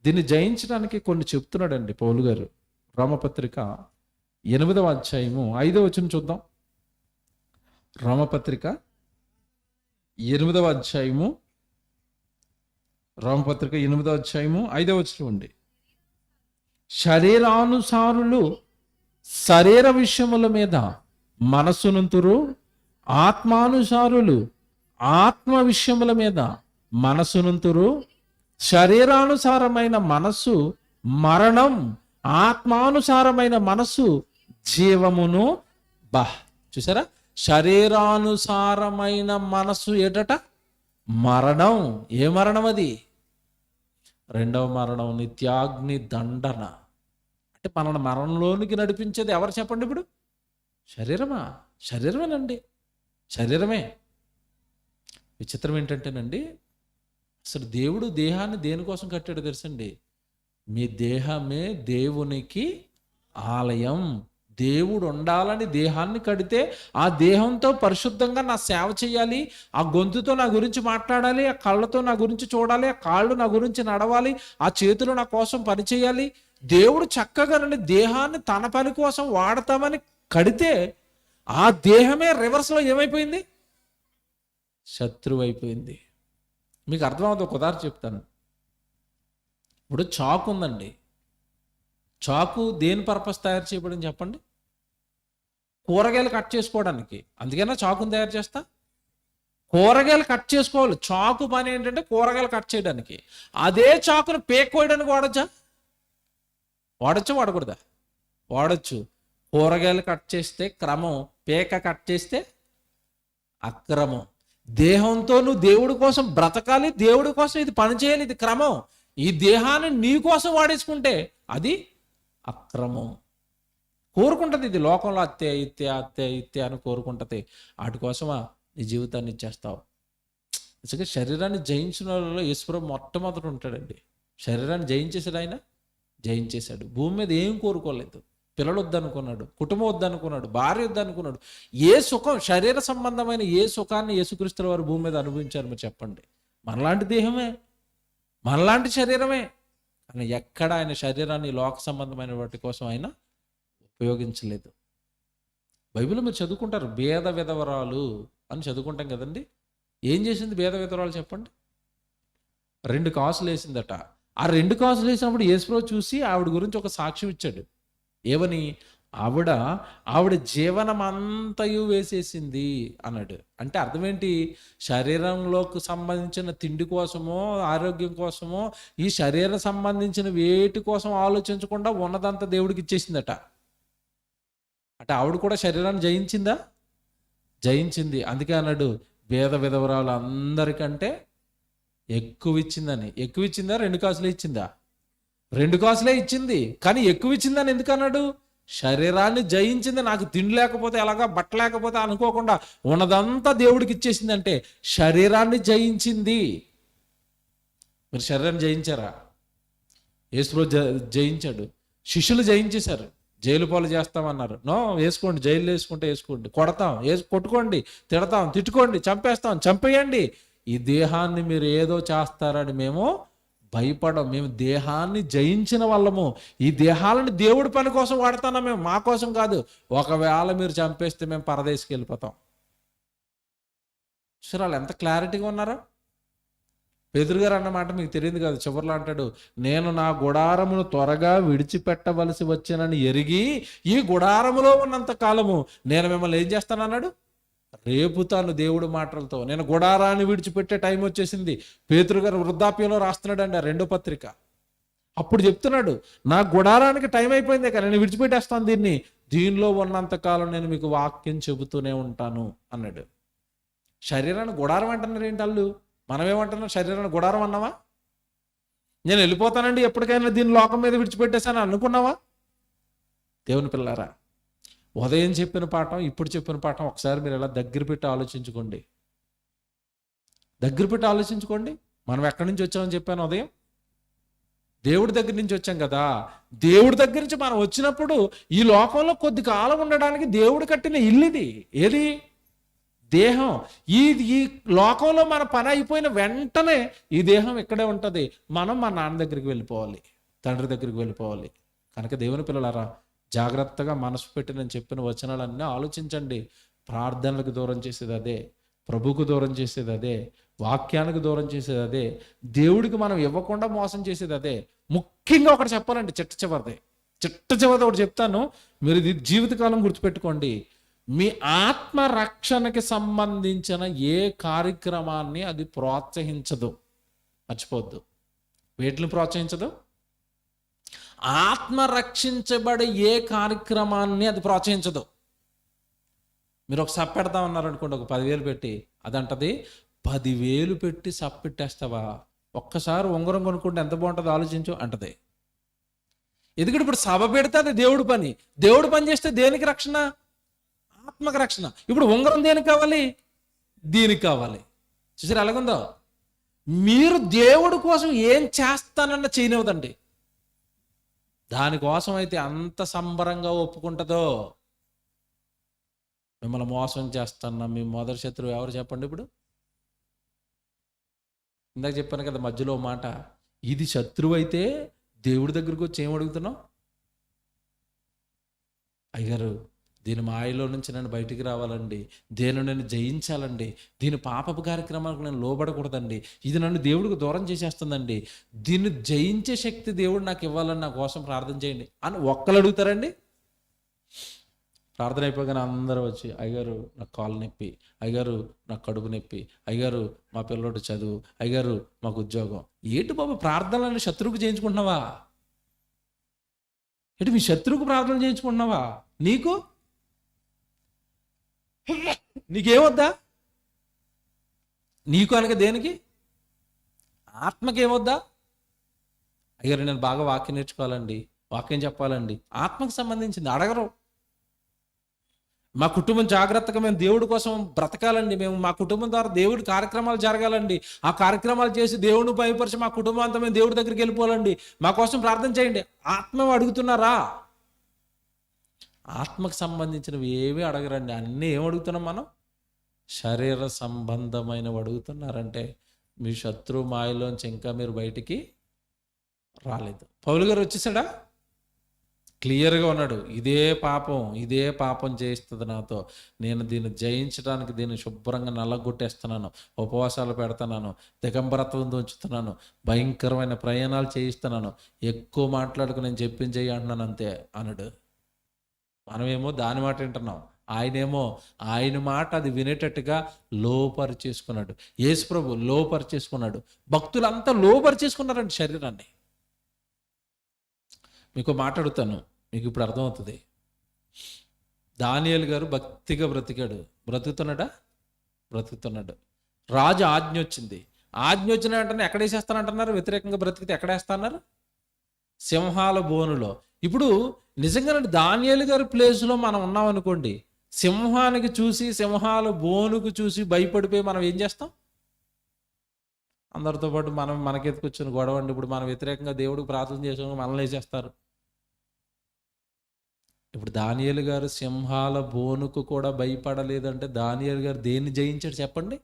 S1: దీన్ని జయించడానికి కొన్ని చెప్తున్నాడండి పౌలు గారు. రోమపత్రిక 8వ అధ్యాయము 5వ వచనం చూద్దాం. రోమపత్రిక 8వ అధ్యాయము 5వ వచనం అండి. శరీరానుసారులు శరీర విషయముల మీద మనసునంతురు, ఆత్మానుసారులు ఆత్మ విషయముల మీద మనసునంతురు. శరీరానుసారమైన మనస్సు మరణం, ఆత్మానుసారమైన మనస్సు జీవమును. చూసారా, శరీరానుసారమైన మనస్సు ఏటట మరణం. ఏ మరణం అది? రెండవ మరణం, నిత్యాగ్ని దండన. అంటే మనల్ని మరణంలోనికి నడిపించేది ఎవరు చెప్పండి ఇప్పుడు? శరీరమా? శరీరమేనండి, శరీరమే. విచిత్రం ఏంటంటేనండి, అసలు దేవుడు దేహాన్ని దేనికోసం కట్టాడు తెలుసండి? మీ దేహమే దేవునికి ఆలయం. దేవుడు ఉండాలని దేహాన్ని కడితే, ఆ దేహంతో పరిశుద్ధంగా నా సేవ చేయాలి, ఆ గొంతుతో నా గురించి మాట్లాడాలి, ఆ కళ్ళతో నా గురించి చూడాలి, ఆ కాళ్ళు నా గురించి నడవాలి, ఆ చేతులు నా కోసం పనిచేయాలి. దేవుడు చక్కగా దేహాన్ని తన పని కోసం వాడతామని కడితే, ఆ దేహమే రివర్స్లో ఏమైపోయింది? శత్రువు అయిపోయింది. మీకు అర్థమవుతుంది. ఒక ఉదాహరణ చెప్తాను. ఇప్పుడు చాకు ఉందండి. చాకు దేని పర్పస్ తయారు చేయబడింది చెప్పండి? కూరగాయలు కట్ చేసుకోవడానికి. అందుకైనా చాకుని తయారు చేస్తా. కూరగాయలు కట్ చేసుకోవాలి. చాకు పని ఏంటంటే కూరగాయలు కట్ చేయడానికి. అదే చాకును పేక్ కోయడానికి వాడచ్చా? వాడకూడదా? వాడచ్చు. కూరగాయలు కట్ చేస్తే క్రమం, పేక కట్ చేస్తే అక్రమం. దేహంతో నువ్వు దేవుడి కోసం బ్రతకాలి, దేవుడి కోసం ఇది పని చేయాలి, ఇది క్రమం. ఈ దేహాన్ని నీ కోసం వాడేసుకుంటే అది అక్రమం. కోరుకుంటుంది ఇది, లోకంలో అత్తే ఇత్తే అని కోరుకుంటుంది. వాటి కోసమా నీ జీవితాన్ని ఇచ్చేస్తావు. నిజంగా శరీరాన్ని జయించిన వాళ్ళలో యేసుప్రభు మొట్టమొదటి ఉంటాడండి. శరీరాన్ని జయించేసాడు ఆయన, జయించేశాడు. భూమి మీద ఏం కోరుకోలేదు. పిల్లలు వద్దనుకున్నాడు, కుటుంబం వద్దనుకున్నాడు, భార్య వద్దనుకున్నాడు. ఏ సుఖం, శరీర సంబంధమైన ఏ సుఖాన్ని యేసుక్రీస్తుల వారు భూమి మీద అనుభవించారు మీరు చెప్పండి? మనలాంటి దేహమే, మనలాంటి శరీరమే. కానీ ఎక్కడ ఆయన శరీరాన్ని లోక సంబంధమైన వాటి కోసం ఆయన ఉపయోగించలేదు. బైబిల్లో మీరు చదువుకుంటారు, భేద విధవరాలు అని చదువుకుంటాం కదండి. ఏం చేసింది భేద విధవరాలు చెప్పండి? 2 కాసులు వేసిందట. ఆ 2 కాసులు వేసినప్పుడు యేసుప్రభు చూసి ఆవిడ గురించి ఒక సాక్ష్యం ఇచ్చాడు. ఏమని? ఆవిడ జీవనం అంతయు వేసేసింది అన్నాడు. అంటే అర్థం ఏంటి? శరీరంలోకి సంబంధించిన తిండి కోసమో, ఆరోగ్యం కోసమో, ఈ శరీరం సంబంధించిన వేటి కోసం ఆలోచించకుండా ఉన్నదంతా దేవుడికి ఇచ్చేసిందట. అంటే ఆవిడ కూడా శరీరాన్ని జయించిందా? జయించింది. అందుకే అన్నాడు, భేద విధవరాలు అందరికంటే ఎక్కువ ఇచ్చిందని. ఎక్కువ ఇచ్చిందా? 2 కాసులే ఇచ్చిందా? 2 కాసులే ఇచ్చింది. కానీ ఎక్కువ ఇచ్చిందని ఎందుకు అన్నాడు? శరీరాన్ని జయించింది. నాకు తిండి లేకపోతే ఎలాగా, బట్ట లేకపోతే అనుకోకుండా ఉన్నదంతా దేవుడికి ఇచ్చేసిందంటే శరీరాన్ని జయించింది. మీరు శరీరాన్ని జయించారా? యేసుప్రభు జయించాడు. శిష్యులు జయించేశారు. జైలు పాలు చేస్తామన్నారు. నో, వేసుకోండి, జైలు వేసుకుంటే వేసుకోండి, కొడతాం, కొట్టుకోండి, తిడతాం, తిట్టుకోండి, చంపేస్తాం, చంపేయండి. ఈ దేహాన్ని మీరు ఏదో చేస్తారని మేము భయపడం. మేము దేహాన్ని జయించిన వాళ్ళము. ఈ దేహాలను దేవుడి పని కోసం వాడుతున్నాం మేము, మా కోసం కాదు. ఒకవేళ మీరు చంపేస్తే మేము పరదేశికి వెళ్ళిపోతాం. సరే, వాళ్ళు ఎంత క్లారిటీగా ఉన్నారా? పేతురు గారు అన్నమాట మీకు తెలియదు కాదు. చివరిలో అంటాడు, నేను నా గుడారమును త్వరగా విడిచిపెట్టవలసి వచ్చానని ఎరిగి ఈ గుడారములో ఉన్నంత కాలము నేను మిమ్మల్ని ఏం చేస్తానన్నాడు? రేపుతాను. దేవుడు మాటలతో నేను గుడారాన్ని విడిచిపెట్టే టైం వచ్చేసింది. పేతురు గారు వృద్ధాప్యంలో రాస్తున్నాడు అండి 2వ పత్రిక. అప్పుడు చెప్తున్నాడు, నా గుడారానికి టైం అయిపోయింది కానీ నేను విడిచిపెట్టేస్తాను దీన్ని, దీనిలో ఉన్నంతకాలం నేను మీకు వాక్యం చెబుతూనే ఉంటాను అన్నాడు. శరీరాన్ని గుడారం అంటున్నారు ఏంటి వాళ్ళు? మనమేమంటున్నాం? శరీరాన్ని గుడారం అన్నావా? నేను వెళ్ళిపోతానండి ఎప్పటికైనా దీని లోకం మీద విడిచిపెట్టేసాను అనుకున్నావా? దేవుని పిల్లారా, ఉదయం చెప్పిన పాఠం, ఇప్పుడు చెప్పిన పాఠం ఒకసారి మీరు ఇలా దగ్గర పెట్టి ఆలోచించుకోండి. మనం ఎక్కడి నుంచి వచ్చామని చెప్పాను ఉదయం? దేవుడి దగ్గర నుంచి వచ్చాం కదా. దేవుడి దగ్గర నుంచి మనం వచ్చినప్పుడు ఈ లోకంలో కొద్ది కాలం ఉండడానికి దేవుడు కట్టిన ఇల్లు ఇది. ఏది? దేహం. ఈ లోకంలో మన పని అయిపోయిన వెంటనే ఈ దేహం ఇక్కడే ఉంటుంది. మనం మా నాన్న దగ్గరికి వెళ్ళిపోవాలి, తండ్రి దగ్గరికి వెళ్ళిపోవాలి. కనుక దేవుని పిల్లలారా, జాగ్రత్తగా మనసు పెట్టి నేను చెప్పిన వచనాలన్నీ ఆలోచించండి. ప్రార్థనలకు దూరం చేసేది అదే, ప్రభువుకు దూరం చేసేది అదే, వాక్యానికి దూరం చేసేది అదే, దేవుడికి మనం ఇవ్వకుండా మోసం చేసేది అదే. ముఖ్యంగా ఒకటి చెప్పాలండి, చిట్ట చివరిది ఒకటి చెప్తాను, మీరు ఇది జీవితకాలం గుర్తుపెట్టుకోండి. మీ ఆత్మ రక్షణకి సంబంధించిన ఏ కార్యక్రమాన్ని అది ప్రోత్సహించదు, మర్చిపోద్దు. వేటిని ప్రోత్సహించదు? ఆత్మ రక్షించబడే ఏ కార్యక్రమాన్ని అది ప్రోత్సహించదు. మీరు ఒక సప్ పెడతా ఉన్నారనుకోండి, ఒక 10,000 పెట్టి, అదంటది 10,000 పెట్టి సప్ పెట్టేస్తావా, ఒక్కసారి ఉంగరం కొనుక్కుంటే ఎంత బాగుంటుందో ఆలోచించు అంటది. ఎందుకంటే ఇప్పుడు సభ పెడితే అది దేవుడి పని. దేవుడు పని చేస్తే దేనికి రక్షణ? ఆత్మక రక్షణ. ఇప్పుడు ఉంగరం దేనికి కావాలి? దీనికి కావాలి. చూసారు ఎలాగుందో? మీరు దేవుడి కోసం ఏం చేస్తానన్న చేయనివ్వదండి. దానికోసం అయితే అంత సంబరంగా ఒప్పుకుంటుందో. మిమ్మల్ని మోసం చేస్తాన్నా మీ మొదటి శత్రువు ఎవరు చెప్పండి? ఇప్పుడు ఇందాక చెప్పాను కదా మధ్యలో మాట, ఇది శత్రువు అయితే దేవుడి దగ్గరకు వచ్చి ఏం అడుగుతున్నావు? అయ్యగారు, దీని మాయలో నుంచి నేను బయటికి రావాలండి, దీన్ని నేను జయించాలండి, దీని పాపపు కార్యక్రమాలకు నేను లోబడకూడదండి, ఇది నన్ను దేవుడికి దూరం చేసేస్తుందండి, దీన్ని జయించే శక్తి దేవుడు నాకు ఇవ్వాలని నా కోసం ప్రార్థన చేయండి అని ఒక్కరు అడుగుతారండి. ప్రార్థన అయిపోగానే అందరూ వచ్చి, అయ్యగారు నాకు కాలు నొప్పి, అయ్యగారు నాకు కడుపు నొప్పి, అయ్యగారు మా పిల్లోడు చదువు, అయ్యగారు మాకు ఉద్యోగం. ఏంటి బాబు ప్రార్థనలను శత్రువుకు చేయించుకుంటున్నావా? ఏంటి మీ శత్రువుకు ప్రార్థన చేయించుకుంటున్నావా? నీకేమొద్దా? నీకు అనగా దేనికి? ఆత్మకేమొద్దా? అయ్యారు నేను బాగా వాక్యం నేర్చుకోవాలండి, వాక్యం చెప్పాలండి, ఆత్మకు సంబంధించింది అడగరు. మా కుటుంబం జాగ్రత్తగా మేము దేవుడి కోసం బ్రతకాలండి, మేము మా కుటుంబం ద్వారా దేవుడి కార్యక్రమాలు జరగాలండి, ఆ కార్యక్రమాలు చేసి దేవుడిని భయపరిచి మా కుటుంబం అంతా మేము దేవుడి దగ్గరికి వెళ్ళిపోవాలండి, మా కోసం ప్రార్థన చేయండి. ఆత్మ అడుగుతున్నారా? ఆత్మకు సంబంధించినవి ఏమీ అడగరండి. అన్నీ ఏం అడుగుతున్నాం మనం? శరీర సంబంధమైనవి అడుగుతున్నారంటే మీ శత్రు మాయలోంచి ఇంకా మీరు బయటికి రాలేదు. పౌలు గారు వచ్చేసాడా? క్లియర్గా ఉన్నాడు, ఇదే పాపం చేయిస్తుంది నాతో, నేను దీన్ని జయించడానికి దీన్ని శుభ్రంగా నల్లగొట్టేస్తున్నాను, ఉపవాసాలు పెడుతున్నాను, దిగంబరత్వం ఉంచుతున్నాను, భయంకరమైన ప్రయాణాలు చేయిస్తున్నాను, ఎక్కువ మాట్లాడుకు నేను చెప్పించేయి అంటున్నాను అంతే అన్నాడు. మనమేమో దాని మాట వింటున్నాం, ఆయనేమో ఆయన మాట అది వినేటట్టుగా లోపరిచేసుకున్నాడు. యేసు ప్రభు లోపరిచేసుకున్నాడు. భక్తులంతా లోపరిచేసుకున్నారండి శరీరాన్ని. మీకు మాట్లాడుతాను, మీకు ఇప్పుడు అర్థమవుతుంది. దానియేలు గారు భక్తిగా బ్రతుకుతున్నాడు. రాజు ఆజ్ఞ వచ్చింది. ఆజ్ఞ వచ్చిన వెంటనే ఎక్కడ వేసేస్తానంటున్నారు? వ్యతిరేకంగా బ్రతికితే ఎక్కడేస్తున్నారు? సింహాల బోనులో. ఇప్పుడు నిజంగా దానియేలు గారి ప్లేస్లో మనం ఉన్నాం అనుకోండి, సింహానికి చూసి సింహాల బోనుకు చూసి భయపడిపోయి మనం ఏం చేస్తాం? అందరితో పాటు మనకెత్తుకొచ్చిన గొడవ అండి. ఇప్పుడు మనం వ్యతిరేకంగా దేవుడికి ప్రార్థన చేసాము, మనల్ని వేసేస్తారు. ఇప్పుడు దానియేలు గారు సింహాల బోనుకు కూడా భయపడలేదంటే దానియేలు గారు దేన్ని జయించాడు చెప్పండి?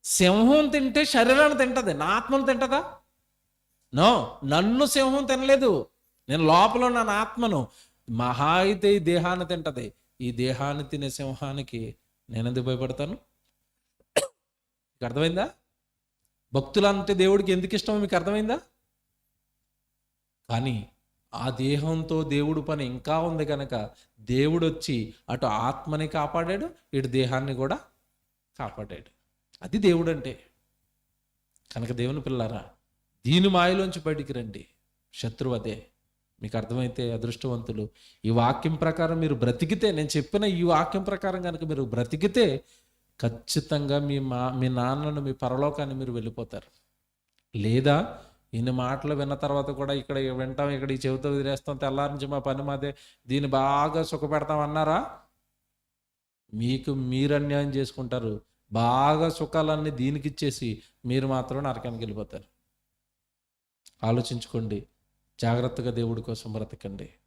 S1: సింహం తింటే శరీరాన్ని తింటది, నా ఆత్మను తింటదా? నో, నన్ను సింహం తినలేదు, నేను లోపల నా ఆత్మను. మహా అయితే ఈ దేహాన్ని తింటది. ఈ దేహాన్ని తినే సింహానికి నేనెందుకు భయపడతాను? మీకు అర్థమైందా? భక్తులంటే దేవుడికి ఎందుకు ఇష్టమో మీకు అర్థమైందా? కానీ ఆ దేహంతో దేవుడు పని ఇంకా ఉంది కనుక దేవుడు వచ్చి అటు ఆత్మని కాపాడాడు, ఇటు దేహాన్ని కూడా కాపాడాడు. అది దేవుడు అంటే. కనుక దేవుని పిల్లారా, దీని మాయలోంచి బయటికి రండి. శత్రువు అదే. మీకు అర్థమైతే అదృష్టవంతులు. ఈ వాక్యం ప్రకారం మీరు బ్రతికితే, నేను చెప్పిన ఈ వాక్యం ప్రకారం కనుక మీరు బ్రతికితే ఖచ్చితంగా మీ నాన్నను, మీ పరలోకాన్ని మీరు వెళ్ళిపోతారు. లేదా ఇన్ని మాటలు విన్న తర్వాత కూడా ఇక్కడ వింటాం, ఇక్కడ ఈ చెవితో వదిలేస్తాం, తెల్లారి నుంచి మా పని మాదే, దీన్ని బాగా సుఖపెడతాం అన్నారా, మీకు మీరు అన్యాయం చేసుకుంటారు. బాగా సుఖాలన్నీ దీనికి ఇచ్చేసి మీరు మాత్రం నరకానికి వెళ్ళిపోతారు. ఆలోచించుకోండి. జాగ్రత్తగా దేవుడి కోసం బ్రతకండి.